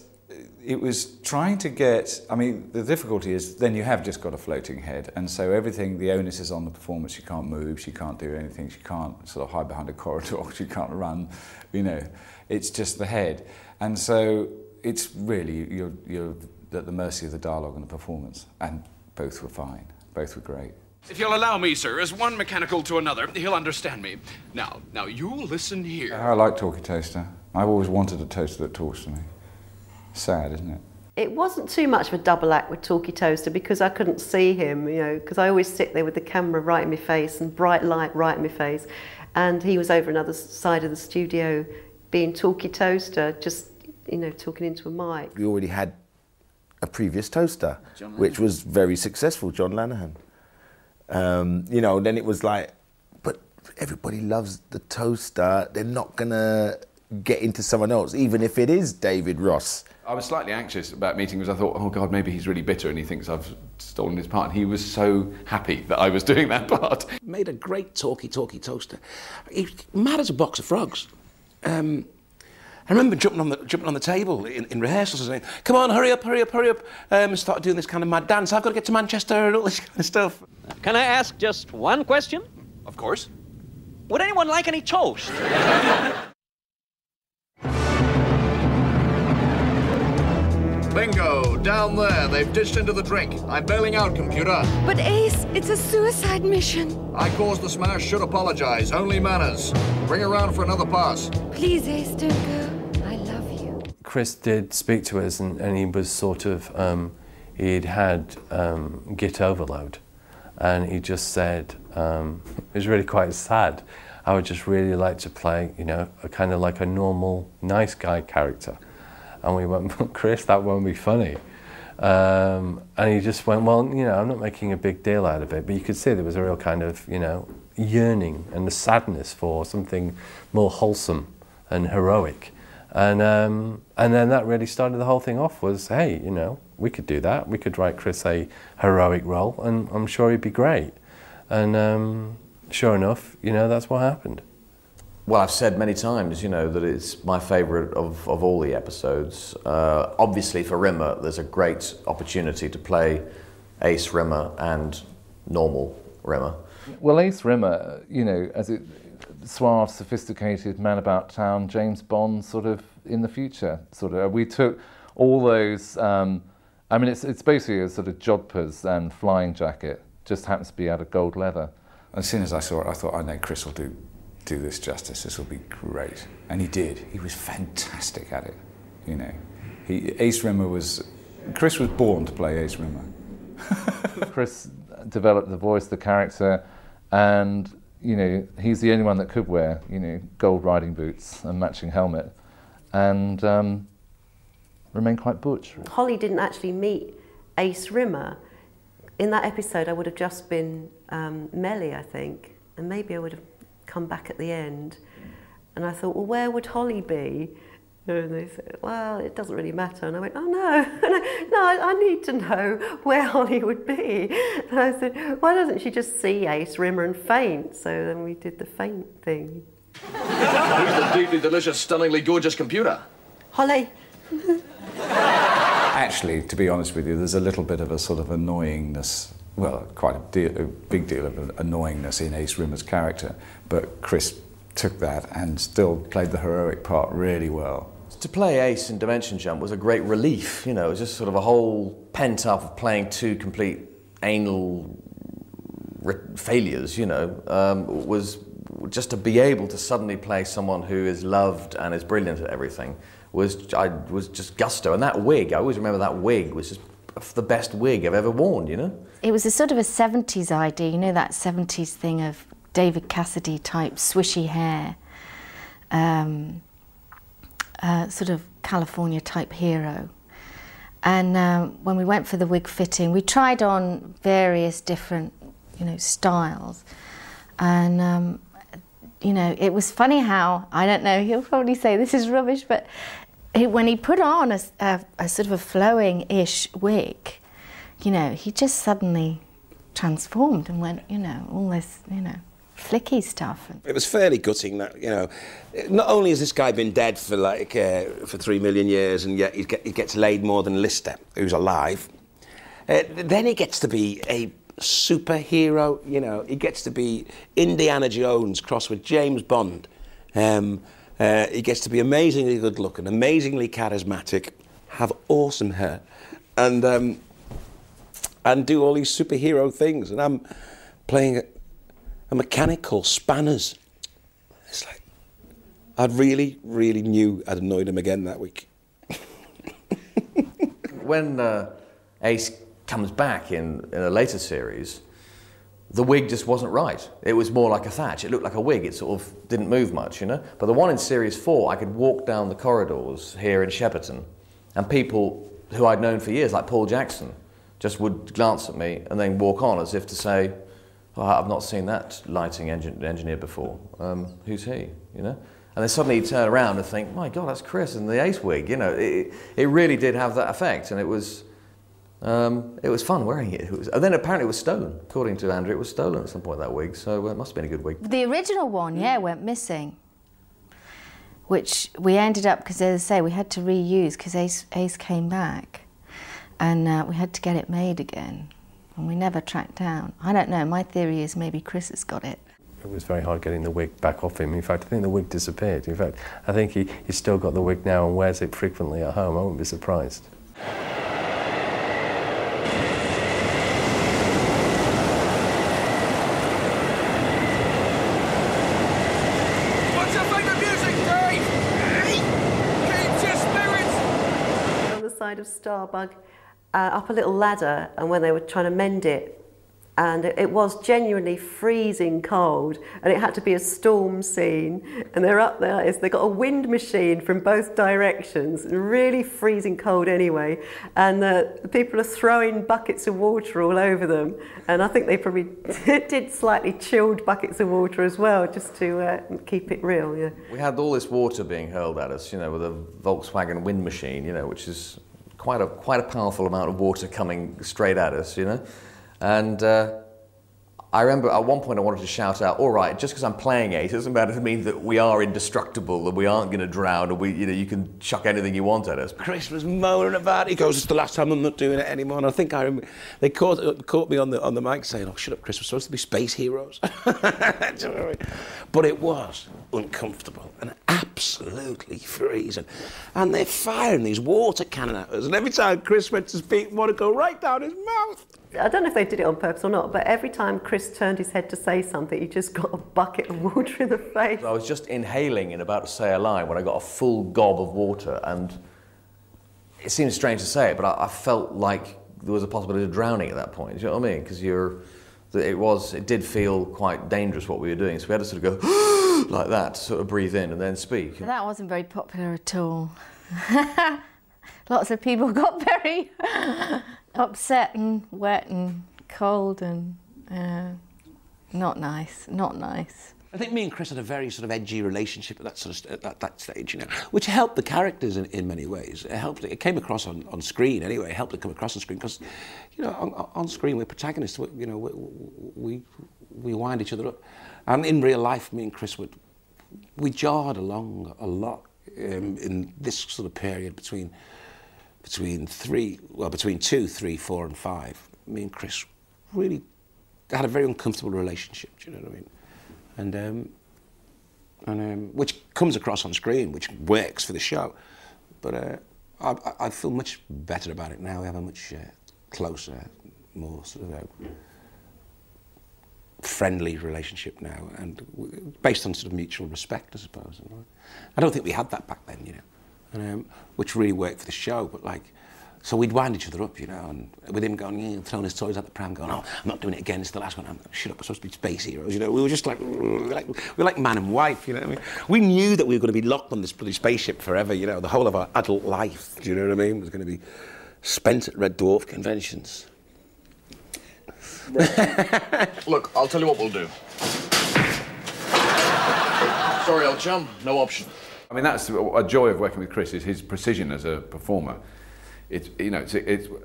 it was trying to get, I mean, the difficulty is then you have just got a floating head, and so everything, the onus is on the performance. She can't move, she can't do anything, she can't sort of hide behind a corridor, she can't run, you know. It's just the head. And so it's really, you're at the mercy of the dialogue and the performance, and both were fine, both were great. If you'll allow me, sir, as one mechanical to another, he'll understand me. Now you listen here. I like Talkie Toaster. I've always wanted a toaster that talks to me. Sad, isn't it? It wasn't too much of a double act with Talkie Toaster because I couldn't see him, you know, because I always sit there with the camera right in my face and bright light right in my face. And he was over another side of the studio being Talkie Toaster, just, you know, talking into a mic. We already had a previous toaster, which was very successful, John Lanahan. You know, then it was like, but everybody loves the toaster. They're not going to get into someone else, even if it is David Ross. I was slightly anxious about meeting because I thought, oh God, maybe he's really bitter and he thinks I've stolen his part. And he was so happy that I was doing that part. Made a great talkie toaster. He's mad as a box of frogs. I remember jumping on the table in rehearsals and saying, come on, hurry up. Started doing this kind of mad dance. I've got to get to Manchester and all this kind of stuff. Can I ask just one question? Of course. Would anyone like any toast? Bingo! Down there. They've dished into the drink. I'm bailing out, computer. But Ace, it's a suicide mission. I caused the smash, should apologize. Only manners. Bring her round for another pass. Please, Ace, don't go. I love you. Chris did speak to us and he was sort of, he'd had git overload. And he just said, it was really quite sad. I would just really like to play, you know, a kind of like a normal, nice guy character. And we went, well, Chris, that won't be funny. And he just went, well, you know, I'm not making a big deal out of it, but you could see there was a real kind of, you know, yearning and the sadness for something more wholesome and heroic. And then that really started the whole thing off was, hey, you know, we could do that. We could write Chris a heroic role, and I'm sure he'd be great. And sure enough, you know, that's what happened. Well, I've said many times, you know, that it's my favourite of all the episodes. Obviously, for Rimmer, there's a great opportunity to play Ace Rimmer and normal Rimmer. Well, Ace Rimmer, you know, as it suave, sophisticated man about town, James Bond sort of in the future, sort of. We took all those. I mean, it's basically a sort of jodhpurs and flying jacket. Just happens to be out of gold leather. As soon as I saw it, I thought, I know Chris will do this justice. This will be great, and he did. He was fantastic at it. You know, Chris was born to play Ace Rimmer. Chris developed the voice, the character, and you know, he's the only one that could wear, you know, gold riding boots and matching helmet, and remain quite butch. Holly didn't actually meet Ace Rimmer. In that episode, I would have just been Melly, I think, and maybe I would have come back at the end. And I thought, well, where would Holly be? And they said, well, it doesn't really matter. And I went, oh no, I need to know where Holly would be. And I said, why doesn't she just see Ace Rimmer and faint? So then we did the faint thing. Who's the deeply delicious, stunningly gorgeous computer? Holly. Actually, to be honest with you, there's a little bit of a sort of annoyingness, well, quite a big deal of annoyingness in Ace Rimmer's character, but Chris took that and still played the heroic part really well. To play Ace in Dimension Jump was a great relief, you know, it was just sort of a whole pent up of playing two complete anal failures, you know, was just to be able to suddenly play someone who is loved and is brilliant at everything was just gusto. And that wig, I always remember that wig was just the best wig I've ever worn, you know? It was a sort of a 70s idea, you know, that 70s thing of David Cassidy type swishy hair, sort of California type hero. And when we went for the wig fitting, we tried on various different, you know, styles. And, you know, it was funny how, I don't know, he'll probably say this is rubbish, but when he put on a sort of a flowing-ish wig, you know, he just suddenly transformed and went, you know, all this, you know, flicky stuff. It was fairly gutting that, you know, not only has this guy been dead for like for 3 million years, and yet he gets laid more than Lister, who's alive. Then he gets to be a superhero, you know. He gets to be Indiana Jones crossed with James Bond. He gets to be amazingly good looking, amazingly charismatic, have awesome hair, and do all these superhero things. And I'm playing a mechanic called Spanners. It's like, I really, really knew I'd annoyed him again that week. When Ace comes back in a later series, the wig just wasn't right. It was more like a thatch. It looked like a wig. It sort of didn't move much, you know? But the one in Series 4, I could walk down the corridors here in Shepperton, and people who I'd known for years, like Paul Jackson, just would glance at me and then walk on as if to say, oh, I've not seen that lighting engineer before. Who's he, you know? And then suddenly you turn around and think, my God, that's Chris in the Ace wig, you know? It really did have that effect, and it was fun wearing it. And then apparently it was stolen. According to Andrew, it was stolen at some point, that wig, so it must have been a good wig. The original one, yeah, went missing, which we ended up, because as I say, we had to reuse, because Ace came back, and we had to get it made again, and we never tracked down. I don't know, my theory is maybe Chris has got it. It was very hard getting the wig back off him. In fact, I think the wig disappeared. In fact, I think he's still got the wig now and wears it frequently at home. I wouldn't be surprised. What's your favourite music, Dave? Keep your spirits! On the side of Starbug, up a little ladder, and when they were trying to mend it, and it was genuinely freezing cold, and it had to be a storm scene, and they're up there, they've got a wind machine from both directions, and really freezing cold anyway, and the people are throwing buckets of water all over them, and I think they probably did slightly chilled buckets of water as well, just to keep it real, yeah. We had all this water being hurled at us, you know, with a Volkswagen wind machine, you know, which is quite a powerful amount of water coming straight at us, you know. And I remember at one point I wanted to shout out, all right, just because I'm playing Ace, it doesn't matter to mean that we are indestructible and we aren't going to drown and you can chuck anything you want at us. Chris was moaning about it. He goes, it's the last time I'm not doing it anymore. And I think they caught me on the mic saying, oh, shut up, Chris, we're supposed to be space heroes. But it was uncomfortable and absolutely freezing. And they're firing these water cannon at us. And every time Chris went to speak, it wanted to go right down his mouth. I don't know if they did it on purpose or not, but every time Chris turned his head to say something, he just got a bucket of water in the face. I was just inhaling and about to say a line when I got a full gob of water, and it seems strange to say it, but I felt like there was a possibility of drowning at that point. Do you know what I mean? Because it did feel quite dangerous what we were doing, so we had to sort of go like that, to sort of breathe in and then speak. That wasn't very popular at all. Lots of people got very upset and wet and cold and not nice, not nice. I think me and Chris had a very sort of edgy relationship at that sort of at that stage, you know, which helped the characters in many ways. It came across on screen anyway. It helped it come across on screen because, you know, on screen we're protagonists. You know, we wind each other up, and in real life, me and Chris we jarred along a lot in this sort of period between 2, 3, 4, and 5. Me and Chris really had a very uncomfortable relationship. Do you know what I mean? And which comes across on screen, which works for the show. But I feel much better about it now. We have a much closer, more sort of friendly relationship now, and based on sort of mutual respect, I suppose. I don't think we had that back then, you know. And, which really worked for the show, but so we'd wind each other up, you know, and with him going, throwing his toys at the pram, going, oh, I'm not doing it again, it's the last one, shut up, we're supposed to be space heroes, you know. We were just we're like man and wife, you know what I mean? We knew that we were going to be locked on this bloody spaceship forever, you know, the whole of our adult life, do you know what I mean, was going to be spent at Red Dwarf conventions. Look, I'll tell you what we'll do. Sorry, old chum, no option. I mean, that's a joy of working with Chris, is his precision as a performer. It's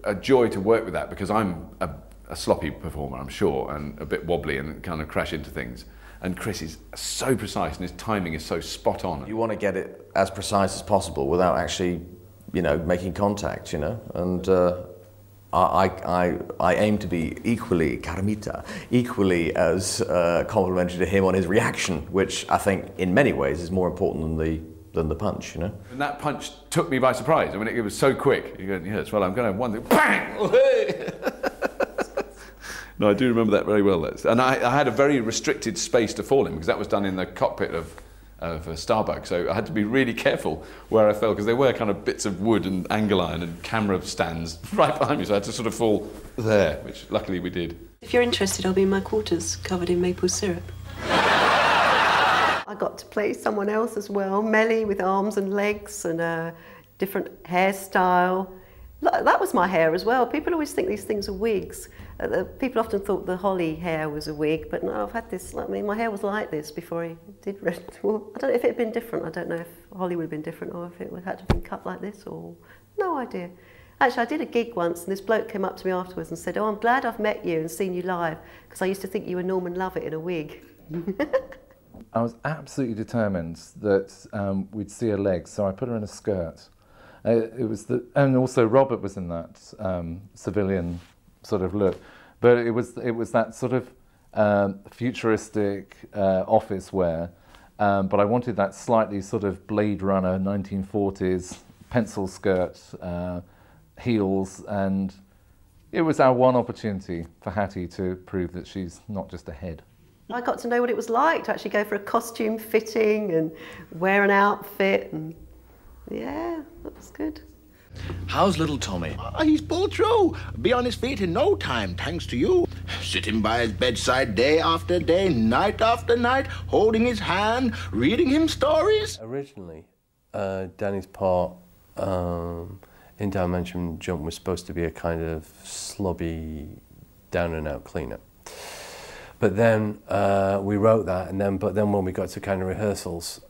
a joy to work with that, because I'm a sloppy performer, I'm sure, and a bit wobbly and kind of crash into things. And Chris is so precise and his timing is so spot on. You want to get it as precise as possible without actually, you know, making contact, you know. And I aim to be equally as complimentary to him on his reaction, which I think in many ways is more important than the punch, you know. And that punch took me by surprise. I mean, it was so quick. You go, yes, well, I'm going to have one thing, bang! No, I do remember that very well. And I had a very restricted space to fall in, because that was done in the cockpit of Starbug, so I had to be really careful where I fell, because there were kind of bits of wood and angle iron and camera stands right behind me, so I had to sort of fall there, which luckily we did. If you're interested, I'll be in my quarters, covered in maple syrup. I got to play someone else as well, Melly, with arms and legs and a different hairstyle. That was my hair as well. People always think these things are wigs. People often thought the Holly hair was a wig, but no, I've had this, I mean, my hair was like this before I did Red Dwarf. I don't know if it had been different. I don't know if Holly would have been different, or if it would had to have been cut like this, or no idea. Actually, I did a gig once, and this bloke came up to me afterwards and said, oh, I'm glad I've met you and seen you live, because I used to think you were Norman Lovett in a wig. I was absolutely determined that we'd see her legs, so I put her in a skirt. And also Robert was in that civilian sort of look, but it was that sort of futuristic office wear, but I wanted that slightly sort of Blade Runner 1940s pencil skirt, heels, and it was our one opportunity for Hattie to prove that she's not just a head. I got to know what it was like to actually go for a costume fitting and wear an outfit, and yeah, that was good. How's little Tommy? He's pulled through. Be on his feet in no time, thanks to you. Sitting by his bedside day after day, night after night, holding his hand, reading him stories. Originally, Danny's part in Dimension Jump was supposed to be a kind of slobby, down-and-out cleaner. But then we wrote that, but then when we got to kind of rehearsals,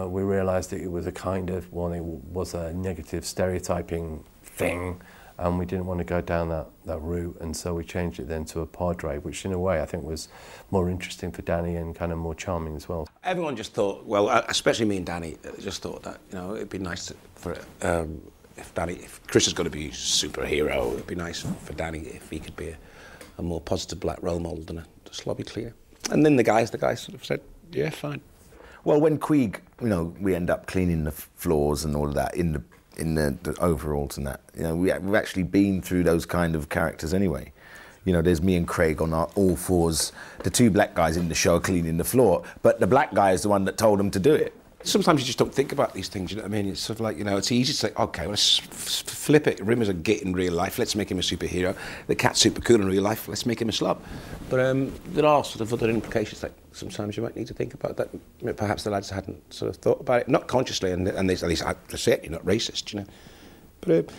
we realised that it was a kind of, well, it was a negative stereotyping thing, and we didn't want to go down that route, and so we changed it then to a padre, which in a way I think was more interesting for Danny and kind of more charming as well. Everyone just thought, well, especially me and Danny, just thought that, you know, it'd be nice if Chris is going to be a superhero, it'd be nice for Danny if he could be a more positive black role model than a slobby cleaner. And then the guys sort of said, yeah, fine. Well, when Queeg, you know, we end up cleaning the floors and all of that in the overalls and that, you know, we've actually been through those kind of characters anyway. You know, there's me and Craig on our all fours, the two black guys in the show cleaning the floor, but the black guy is the one that told them to do it. Sometimes you just don't think about these things, you know what I mean? It's sort of like, you know, it's easy to say, okay, let's flip it. Rimmer's a git in real life, let's make him a superhero. The cat's super cool in real life, let's make him a slob. But there are sort of other implications that sometimes you might need to think about that perhaps the lads hadn't sort of thought about it, not consciously, and they, at least I say it, you're not racist, you know. But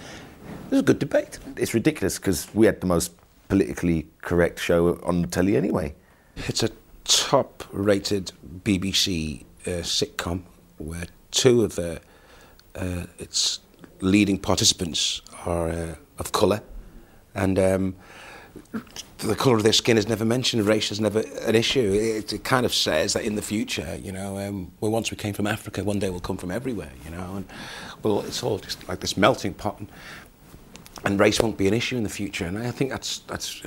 there's a good debate. It's ridiculous because we had the most politically correct show on the telly anyway. It's a top-rated BBC sitcom where two of its leading participants are of colour, and the colour of their skin is never mentioned, race is never an issue. It kind of says that in the future, you know, well, once we came from Africa, one day we'll come from everywhere, you know, and well, it's all just like this melting pot, and race won't be an issue in the future, and I think that's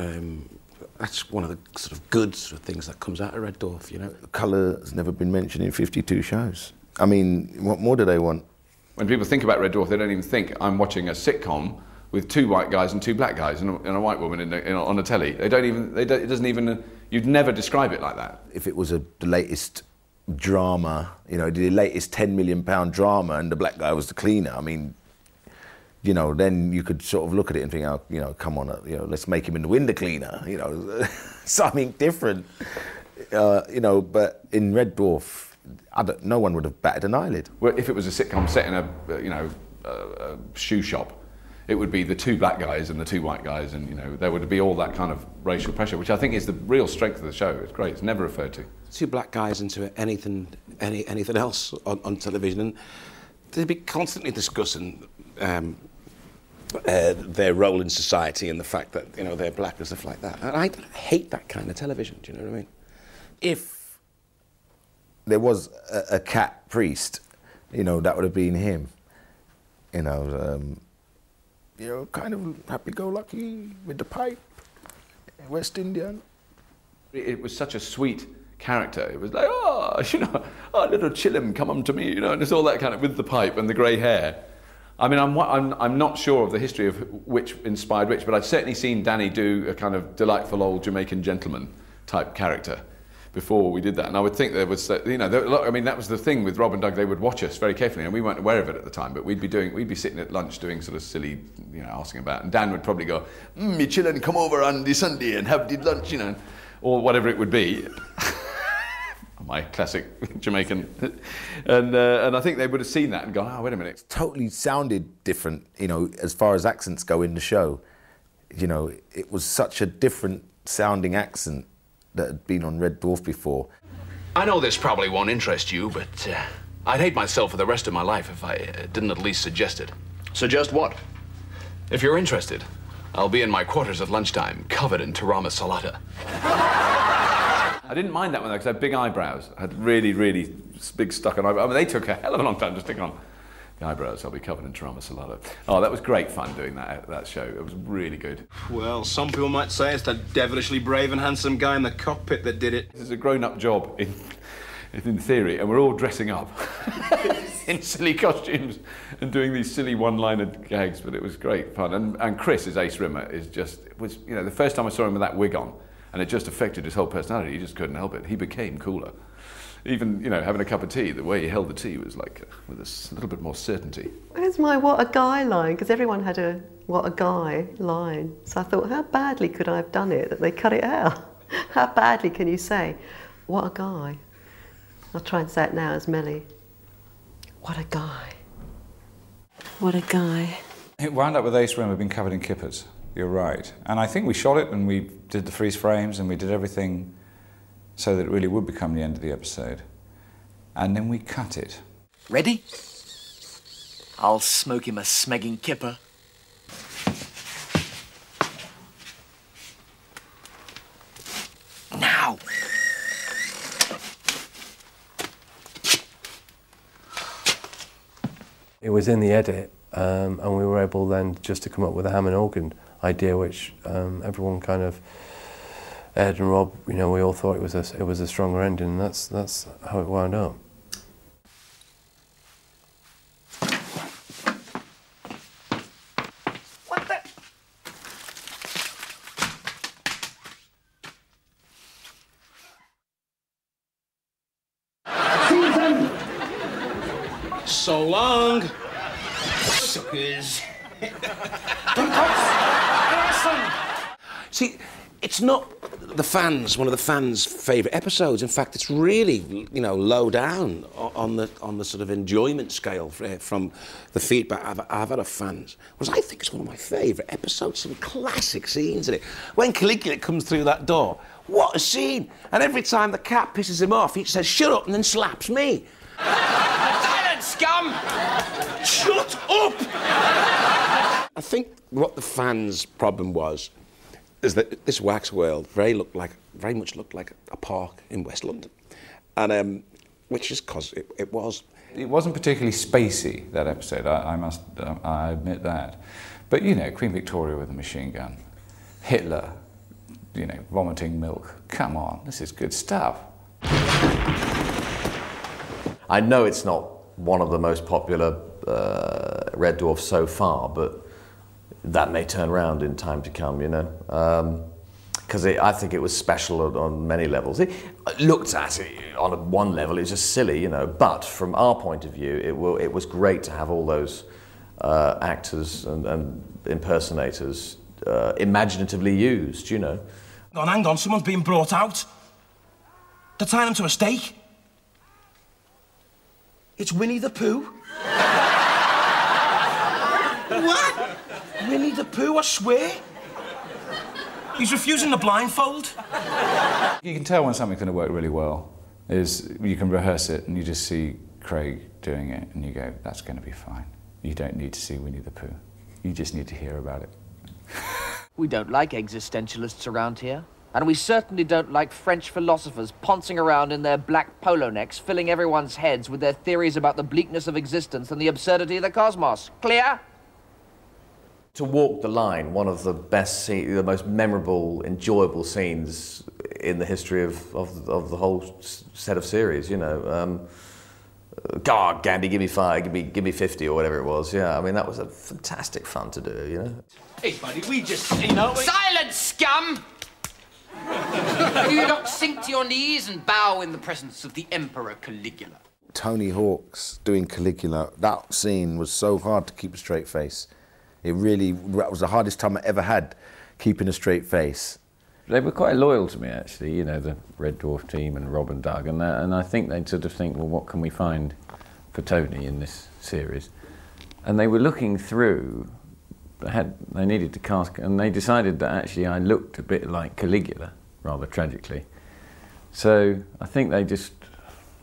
one of the sort of good sort of things that comes out of Red Dwarf, you know. Colour has never been mentioned in 52 shows. I mean, what more do they want? When people think about Red Dwarf, they don't even think I'm watching a sitcom with two white guys and two black guys and a white woman on a telly. They don't even, it doesn't even, you'd never describe it like that. If it was the latest drama, you know, the latest £10 million drama and the black guy was the cleaner, I mean, you know, then you could sort of look at it and think, oh, you know, come on, you know, let's make him in the window cleaner, you know, something different, you know, but in Red Dwarf, no one would have batted an eyelid. Well, if it was a sitcom set in a shoe shop, it would be the two black guys and the two white guys, and you know there would be all that kind of racial pressure, which I think is the real strength of the show. It's great. It's never referred to. Two black guys into anything else on television, and they'd be constantly discussing their role in society and the fact that, you know, they're black and stuff like that. And I hate that kind of television. Do you know what I mean? If there was a cat priest, you know, that would have been him. You know, kind of happy-go-lucky with the pipe, West Indian. It was such a sweet character. It was like, oh, you know, oh, little Chillum, come on to me, you know, and it's all that kind of, with the pipe and the grey hair. I mean, I'm not sure of the history of which inspired which, but I'd certainly seen Danny do a kind of delightful old Jamaican gentleman type character before we did that, and I would think there was, you know, I mean, that was the thing with Rob and Doug. They would watch us very carefully, and we weren't aware of it at the time. But we'd be sitting at lunch doing sort of silly, you know, asking about, and Dan would probably go, "Me chillin', come over on the Sunday and have the lunch," you know, or whatever it would be. My classic Jamaican, and I think they would have seen that and gone, "Oh, wait a minute." It totally sounded different, you know, as far as accents go in the show. You know, it was such a different sounding accent that had been on Red Dwarf before. I know this probably won't interest you, but I'd hate myself for the rest of my life if I didn't at least suggest it. Suggest what? If you're interested, I'll be in my quarters at lunchtime, covered in Tarama Salata. I didn't mind that one though, because I had big eyebrows. I had really, really big stuck on eyebrows. I mean, they took a hell of a long time to stick on the eyebrows. I'll be covered in Tarama Salata. Oh, that was great fun doing that show. It was really good. Well, some people might say it's that devilishly brave and handsome guy in the cockpit that did it. This is a grown-up job in theory, and we're all dressing up in silly costumes and doing these silly one-liner gags, but it was great fun. And Chris, his Ace Rimmer, was, you know, the first time I saw him with that wig on, and it just affected his whole personality. He just couldn't help it. He became cooler. Even, you know, having a cup of tea, the way he held the tea was like with a little bit more certainty. Where's my "what a guy" line? Because everyone had a "what a guy" line. So I thought, how badly could I have done it that they cut it out? How badly can you say, "what a guy"? I'll try and say it now as Melly. What a guy. What a guy. It wound up with Ace Rimmer being covered in kippers. You're right. And I think we shot it and we did the freeze frames and we did everything so that it really would become the end of the episode. And then we cut it. Ready? I'll smoke him a smegging kipper. It was in the edit, and we were able then just to come up with a Hammond organ idea, which everyone kind of, Ed and Rob, you know, we all thought it was a stronger ending, and that's how it wound up. What the? Susan! So long, suckers. See, it's not one of the fans' favourite episodes. In fact, it's really, you know, low down on the sort of enjoyment scale from the feedback I've had of fans. Whereas I think it's one of my favourite episodes. Some classic scenes in it. When Caligula comes through that door, what a scene! And every time the cat pisses him off, he says, "Shut up," and then slaps me. Silence, scum! Shut up! I think what the fans' problem was is that this wax world very much looked like a park in West London, and which is because it was. It wasn't particularly spacey, that episode. I admit that, but you know, Queen Victoria with a machine gun, Hitler, you know, vomiting milk. Come on, this is good stuff. I know it's not one of the most popular Red Dwarfs so far, but that may turn around in time to come, you know. Because I think it was special on many levels. It looked at it on one level, it's just silly, you know. But from our point of view, it was great to have all those actors and impersonators imaginatively used, you know. Hang on, someone's being brought out. They're tying him to a stake. It's Winnie the Pooh. What? Winnie the Pooh, I swear. He's refusing the blindfold. You can tell when something's going to work really well. Is you can rehearse it and you just see Craig doing it and you go, that's going to be fine. You don't need to see Winnie the Pooh. You just need to hear about it. We don't like existentialists around here. And we certainly don't like French philosophers poncing around in their black polo necks, filling everyone's heads with their theories about the bleakness of existence and the absurdity of the cosmos. Clear? To walk the line, one of the best the most memorable, enjoyable scenes in the history of the whole set of series, you know. God, Gandhi, give me 5, give me 50 or whatever it was. Yeah, I mean, that was a fantastic fun to do, you know. Hey, buddy, we just, you know... Silence, scum! Do you not sink to your knees and bow in the presence of the Emperor Caligula? Tony Hawk's doing Caligula, that scene was so hard to keep a straight face. It really, that was the hardest time I ever had, keeping a straight face. They were quite loyal to me, actually, you know, the Red Dwarf team and Rob and Doug, and I think they'd sort of think, well, what can we find for Tony in this series? And they were looking through, they needed to cast, and they decided that actually I looked a bit like Caligula, rather tragically. So I think they just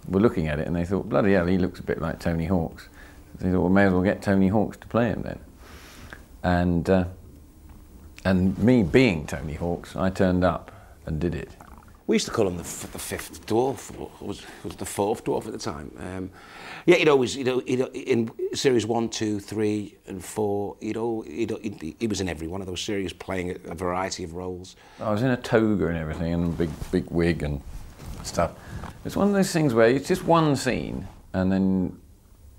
were looking at it and they thought, bloody hell, he looks a bit like Tony Hawk's. They thought, well, may as well get Tony Hawk's to play him then. And me being Tony Hawk's, I turned up and did it. We used to call him the fifth dwarf, or was the fourth dwarf at the time. Yeah, he'd always, in series 1, 2, 3, and 4, he was in every one of those series, playing a variety of roles. I was in a toga and everything, and a big wig and stuff. It's one of those things where it's just one scene, and then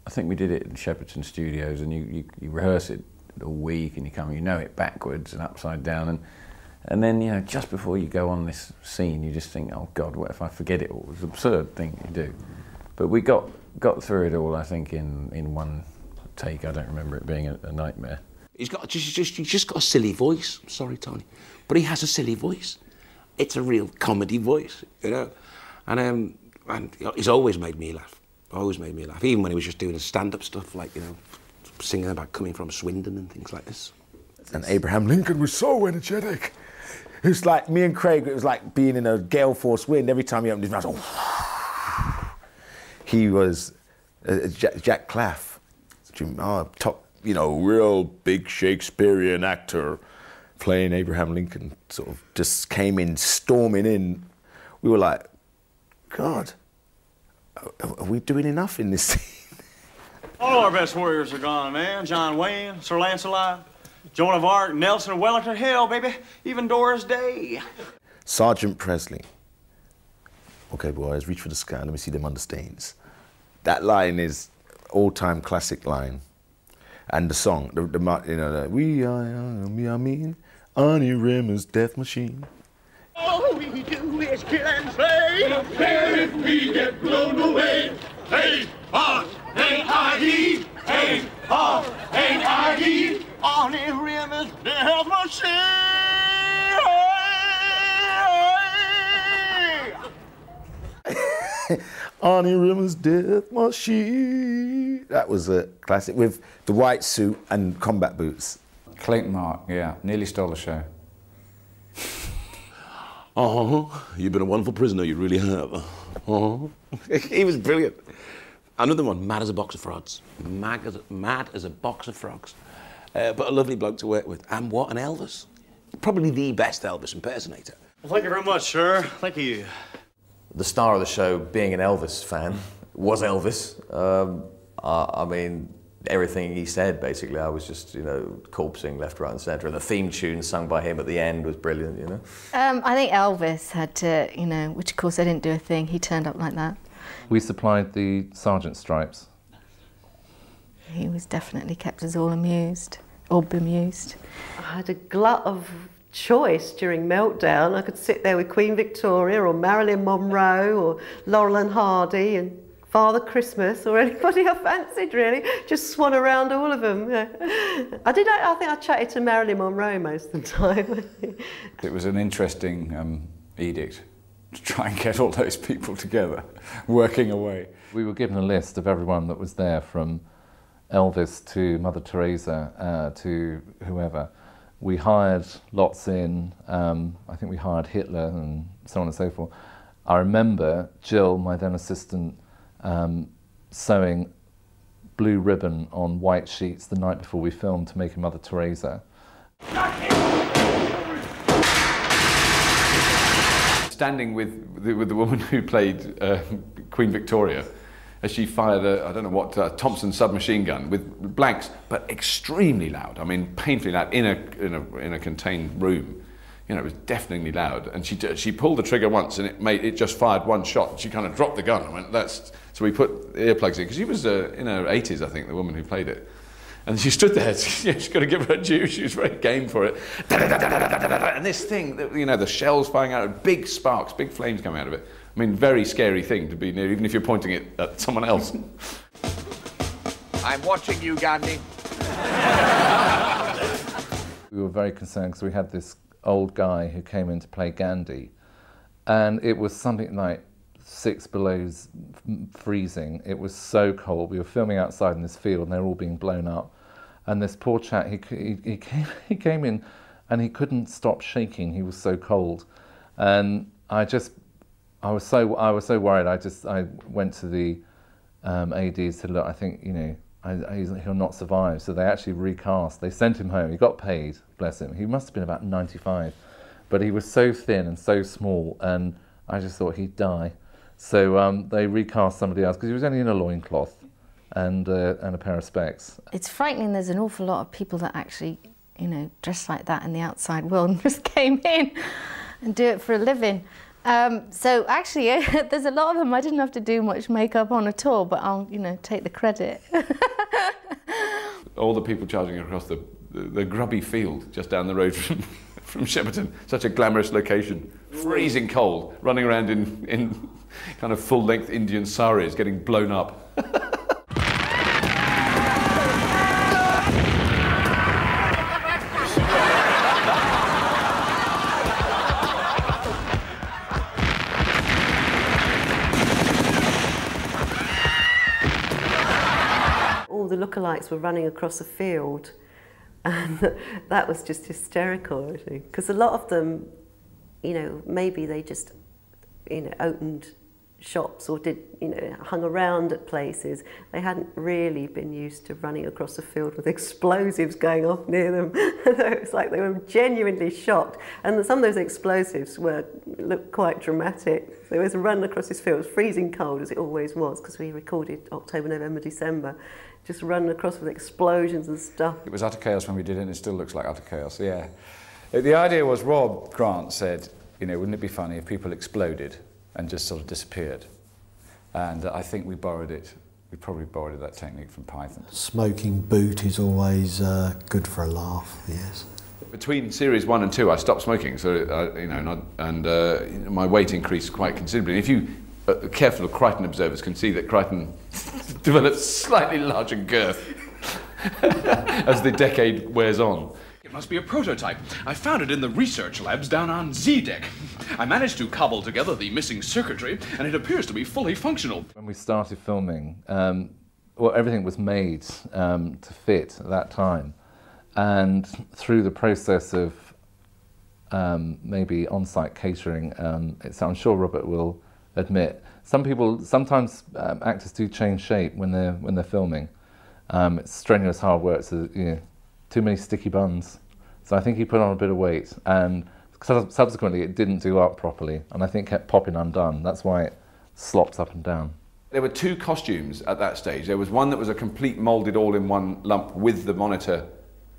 I think we did it in Shepperton Studios, and you rehearse it a week, and you know it backwards and upside down, and then, you know, just before you go on this scene, you just think, oh God, what if I forget it all? It's an absurd thing you do. But we got through it all, I think, in one take. I don't remember it being a nightmare. He's just got a silly voice. I'm sorry, Tony, but he has a silly voice. It's a real comedy voice, you know. And he's always made me laugh. Always made me laugh. Even when he was just doing his stand-up stuff, like, you know, singing about coming from Swindon and things like this. And Abraham Lincoln was so energetic. It was like, me and Craig, it was like being in a gale force wind. Every time he opened his mouth, he was Jack Claff, top, you know, real big Shakespearean actor, playing Abraham Lincoln, sort of just came in, storming in. We were like, God, are we doing enough in this scene? All our best warriors are gone, man. John Wayne, Sir Lancelot, Joan of Arc, Nelson, Wellington, hell, baby, even Doris Day. Sergeant Presley. Okay, boys, reach for the sky. Let me see them understains. That line is all-time classic line. And the song, you know, we are young, we are mean, Arnie Rimmer's Death Machine. All we do is kill and slay. Don't care if we get blown away. Hey, R-A-I-E, hey, R-A-I-E, Arnie Rimmer's Death Machine. Arnie Rimmer's Death Machine. That was a classic with the white suit and combat boots. Clayton Mark, yeah, nearly stole the show. You've been a wonderful prisoner, you really have. He was brilliant. Another one, mad as a box of frogs. Mad as a box of frogs. But a lovely bloke to work with. And what an Elvis. Probably the best Elvis impersonator. Well, thank you very much, sir. Thank you. The star of the show, being an Elvis fan, was Elvis. I mean, everything he said, basically, I was just, you know, corpsing left, right and centre. And the theme tune sung by him at the end was brilliant, you know. I think Elvis had to, you know, which of course they didn't do a thing. He turned up like that. We supplied the sergeant stripes. He was definitely kept us all amused, or bemused. I had a glut of choice during Meltdown. I could sit there with Queen Victoria or Marilyn Monroe or Laurel and Hardy and Father Christmas or anybody I fancied, really. Just swan around all of them. I think I chatted to Marilyn Monroe most of the time. It was an interesting edict to try and get all those people together, working away. We were given a list of everyone that was there, from Elvis to Mother Teresa to whoever. We hired lots in, I think we hired Hitler and so on and so forth. I remember Jill, my then assistant, sewing blue ribbon on white sheets the night before we filmed to make a Mother Teresa. Standing with the woman who played Queen Victoria, as she fired a, I don't know what, Thompson submachine gun with blanks, but extremely loud. I mean, painfully loud in a contained room. You know, it was deafeningly loud. And she pulled the trigger once, and it just fired one shot. She kind of dropped the gun and went, "That's." So we put earplugs in because she was in her 80s, I think, the woman who played it. And she stood there. She's got to give her due. She was very game for it. And this thing, you know, the shells flying out, big sparks, big flames coming out of it. I mean, very scary thing to be near, even if you're pointing it at someone else. I'm watching you, Gandhi. We were very concerned because we had this old guy who came in to play Gandhi, and it was something like 6 below freezing. It was so cold. We were filming outside in this field and they were all being blown up. And this poor chap, he came in and he couldn't stop shaking. He was so cold. And I was so worried. I went to the AD and said, "Look, I think, you know, he'll not survive." So they actually recast. They sent him home. He got paid, bless him. He must have been about 95. But he was so thin and so small, and I just thought he'd die. So they recast somebody else because he was only in a loincloth and a pair of specs. It's frightening. There's an awful lot of people that actually, you know, dress like that in the outside world and just came in and do it for a living. So actually, there's a lot of them I didn't have to do much makeup on at all, but I'll, you know, take the credit. All the people charging across the grubby field just down the road from Shepperton, such a glamorous location, freezing cold, running around in kind of full-length Indian saris, getting blown up. All the lookalikes were running across the field, and that was just hysterical, because a lot of them, you know, maybe they just, you know, opened shops or did, hung around at places, they hadn't really been used to running across a field with explosives going off near them. It was like they were genuinely shocked. And some of those explosives looked quite dramatic. There was a run across this field, it was freezing cold as it always was, because we recorded October, November, December, just running across with explosions and stuff. It was utter chaos when we did it, and it still looks like utter chaos, yeah. The idea was, Rob Grant said, wouldn't it be funny if people exploded and just sort of disappeared? And I think we probably borrowed that technique from Python. Smoking boot is always good for a laugh, yes. Between series 1 and 2, I stopped smoking, so my weight increased quite considerably. If you careful Crichton observers can see that Crichton develops slightly larger girth as the decade wears on. It must be a prototype. I found it in the research labs down on Z-Deck. I managed to cobble together the missing circuitry, and it appears to be fully functional. When we started filming, everything was made to fit at that time. And through the process of maybe on-site catering, I'm sure Robert will admit, sometimes actors do change shape when they're filming. It's strenuous hard work, so too many sticky buns. So I think he put on a bit of weight, and subsequently it didn't do up properly, and I think kept popping undone. That's why it slops up and down. There were 2 costumes at that stage. There was one that was a complete moulded all-in-one lump with the monitor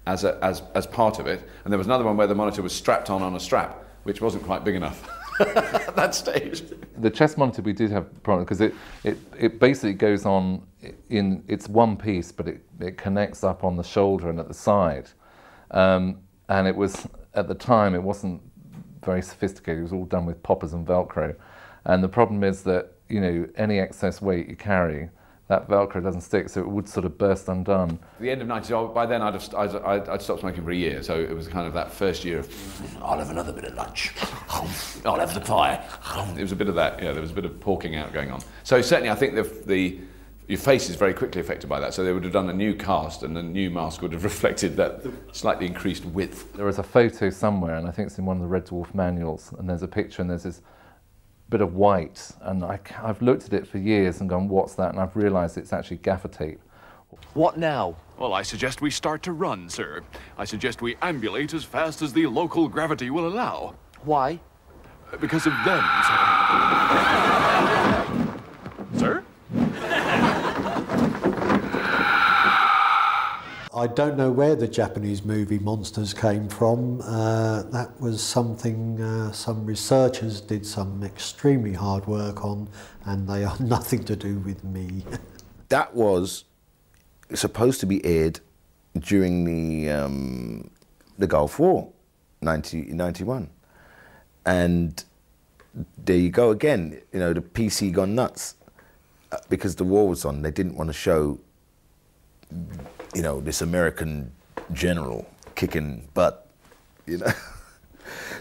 as part of it, and there was another one where the monitor was strapped on a strap, which wasn't quite big enough at that stage. The chest monitor we did have a problem because it basically goes on it's one piece, but it connects up on the shoulder and at the side. And it was, at the time, it wasn't very sophisticated. It was all done with poppers and Velcro. And the problem is that, any excess weight you carry, that Velcro doesn't stick, so it would sort of burst undone. At the end of 90s, by then I'd stopped smoking for a year, so it was kind of that first year of, I'll have another bit of lunch, I'll have the pie. It was a bit of that, there was a bit of porking out going on. So certainly I think your face is very quickly affected by that, so they would have done a new cast and the new mask would have reflected that slightly increased width. There was a photo somewhere, and I think it's in one of the Red Dwarf manuals, and there's a picture and there's this bit of white, and I've looked at it for years and gone, what's that? And I've realised it's actually gaffer tape. What now? Well, I suggest we start to run, sir. I suggest we ambulate as fast as the local gravity will allow. Why? Because of them, sir. Sir? I don't know where the Japanese movie monsters came from. That was something some researchers did some extremely hard work on, and they are nothing to do with me. That was supposed to be aired during the Gulf War, 1991. And there you go again, the PC gone nuts. Because the war was on, they didn't want to show this American general kicking butt,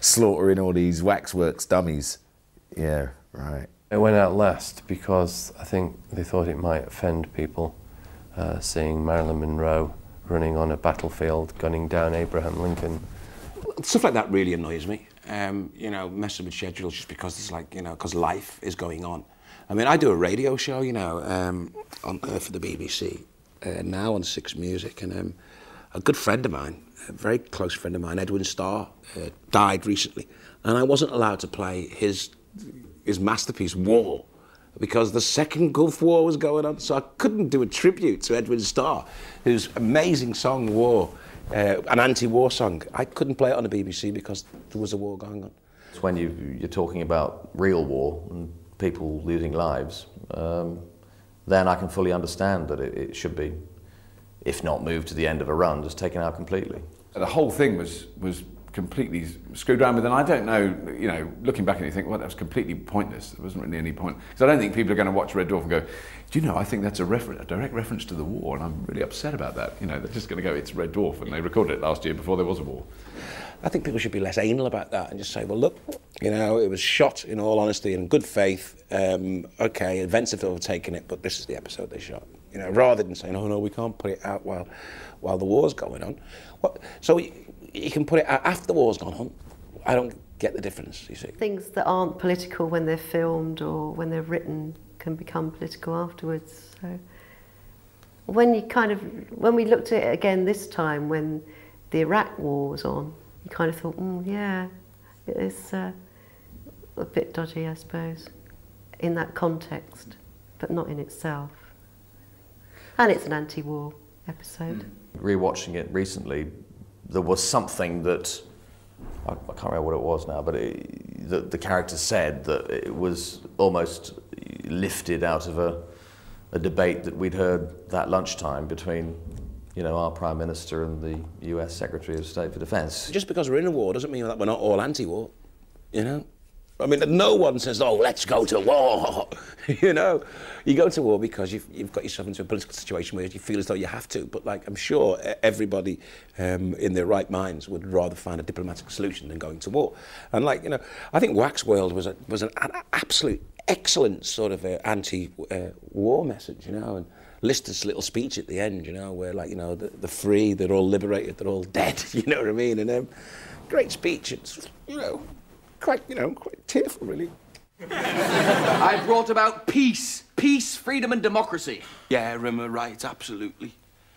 slaughtering all these waxworks dummies. Yeah, right. It went out last because I think they thought it might offend people, seeing Marilyn Monroe running on a battlefield, gunning down Abraham Lincoln. Stuff like that really annoys me. Messing with schedules just because it's like, because life is going on. I mean, I do a radio show, for the BBC. Now on 6 Music, and a good friend of mine, a very close friend of mine, Edwin Starr, died recently, and I wasn't allowed to play his masterpiece, War, because the second Gulf War was going on, so I couldn't do a tribute to Edwin Starr, whose amazing song, War, an anti-war song. I couldn't play it on the BBC because there was a war going on. It's when you're talking about real war and people losing lives, then I can fully understand that it should be, if not moved to the end of a run, just taken out completely. The whole thing was completely screwed around with, and I don't know, looking back and you think, well, that was completely pointless. There wasn't really any point. Because I don't think people are going to watch Red Dwarf and go, do you know, I think that's a direct reference to the war, and I'm really upset about that. They're just going to go, it's Red Dwarf, and they recorded it last year before there was a war. I think people should be less anal about that and just say, well, look, it was shot in all honesty and in good faith. Okay, events have overtaken it, but this is the episode they shot. Rather than saying, oh no, we can't put it out while the war's going on. So you can put it out after the war's gone on, I don't get the difference, you see. Things that aren't political when they're filmed or when they're written can become political afterwards. So when we looked at it again this time, when the Iraq War was on, you kind of thought, yeah, it's a bit dodgy, I suppose, in that context, but not in itself. And it's an anti-war episode. Rewatching it recently, there was something that, I can't remember what it was now, but the character said that it was almost lifted out of a debate that we'd heard that lunchtime between, you know, our Prime Minister and the US Secretary of State for Defence. Just because we're in a war doesn't mean that we're not all anti-war, you know? I mean, no one says, oh, let's go to war, you know? You go to war because you've got yourself into a political situation where you feel as though you have to, but like, I'm sure everybody in their right minds would rather find a diplomatic solution than going to war. And like, you know, I think Wax World was an absolute excellent sort of anti-war message, you know, and Lister's little speech at the end, you know, where like, you know, the free, they're all liberated, they're all dead, you know what I mean? And great speech, it's, you know, quite tearful, really. I brought about peace, freedom and democracy. Yeah, Rimmer, right, absolutely.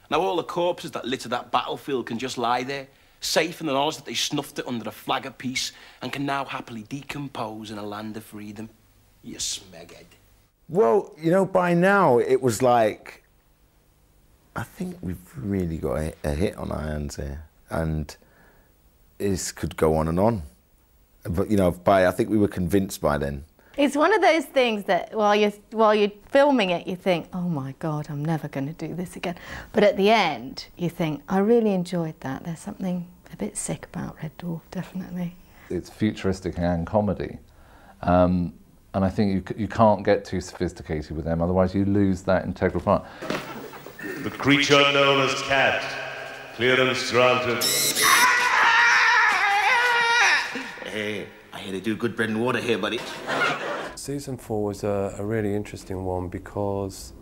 Now all the corpses that litter that battlefield can just lie there, safe in the knowledge that they snuffed it under a flag of peace and can now happily decompose in a land of freedom. You smeghead. Well, you know, by now it was like, I think we've really got a hit on our hands here, and this could go on and on. But you know, I think we were convinced by then. It's one of those things that while you're filming it, you think, oh my God, I'm never going to do this again. But at the end, you think, I really enjoyed that. There's something a bit sick about Red Dwarf, definitely. It's futuristic and comedy. And I think you can't get too sophisticated with them, otherwise you lose that integral part. The creature known as Cat. Clearance granted. Hey, I hear they do good bread and water here, buddy. Season 4 was a really interesting one because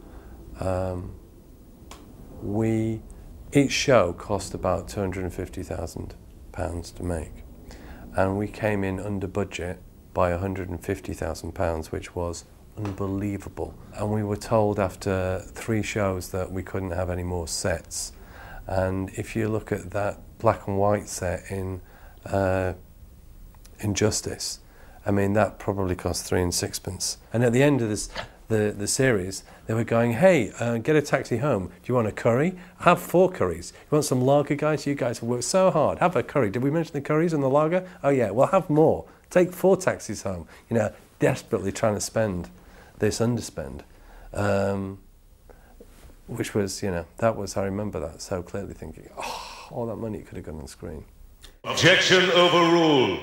each show cost about £250,000 to make, and we came in under budget by £150,000, which was unbelievable. And we were told after 3 shows that we couldn't have any more sets. And if you look at that black and white set in Injustice, I mean, that probably cost 3 6pence. And at the end of the series, they were going, hey, get a taxi home. Do you want a curry? Have 4 curries. You want some lager, guys? You guys have worked so hard. Have a curry. Did we mention the curries and the lager? Oh yeah, well, have more. Take 4 taxis home. You know, desperately trying to spend this underspend. Which was, you know, I remember that so clearly, thinking, oh, all that money could have gone on screen. Objection overruled.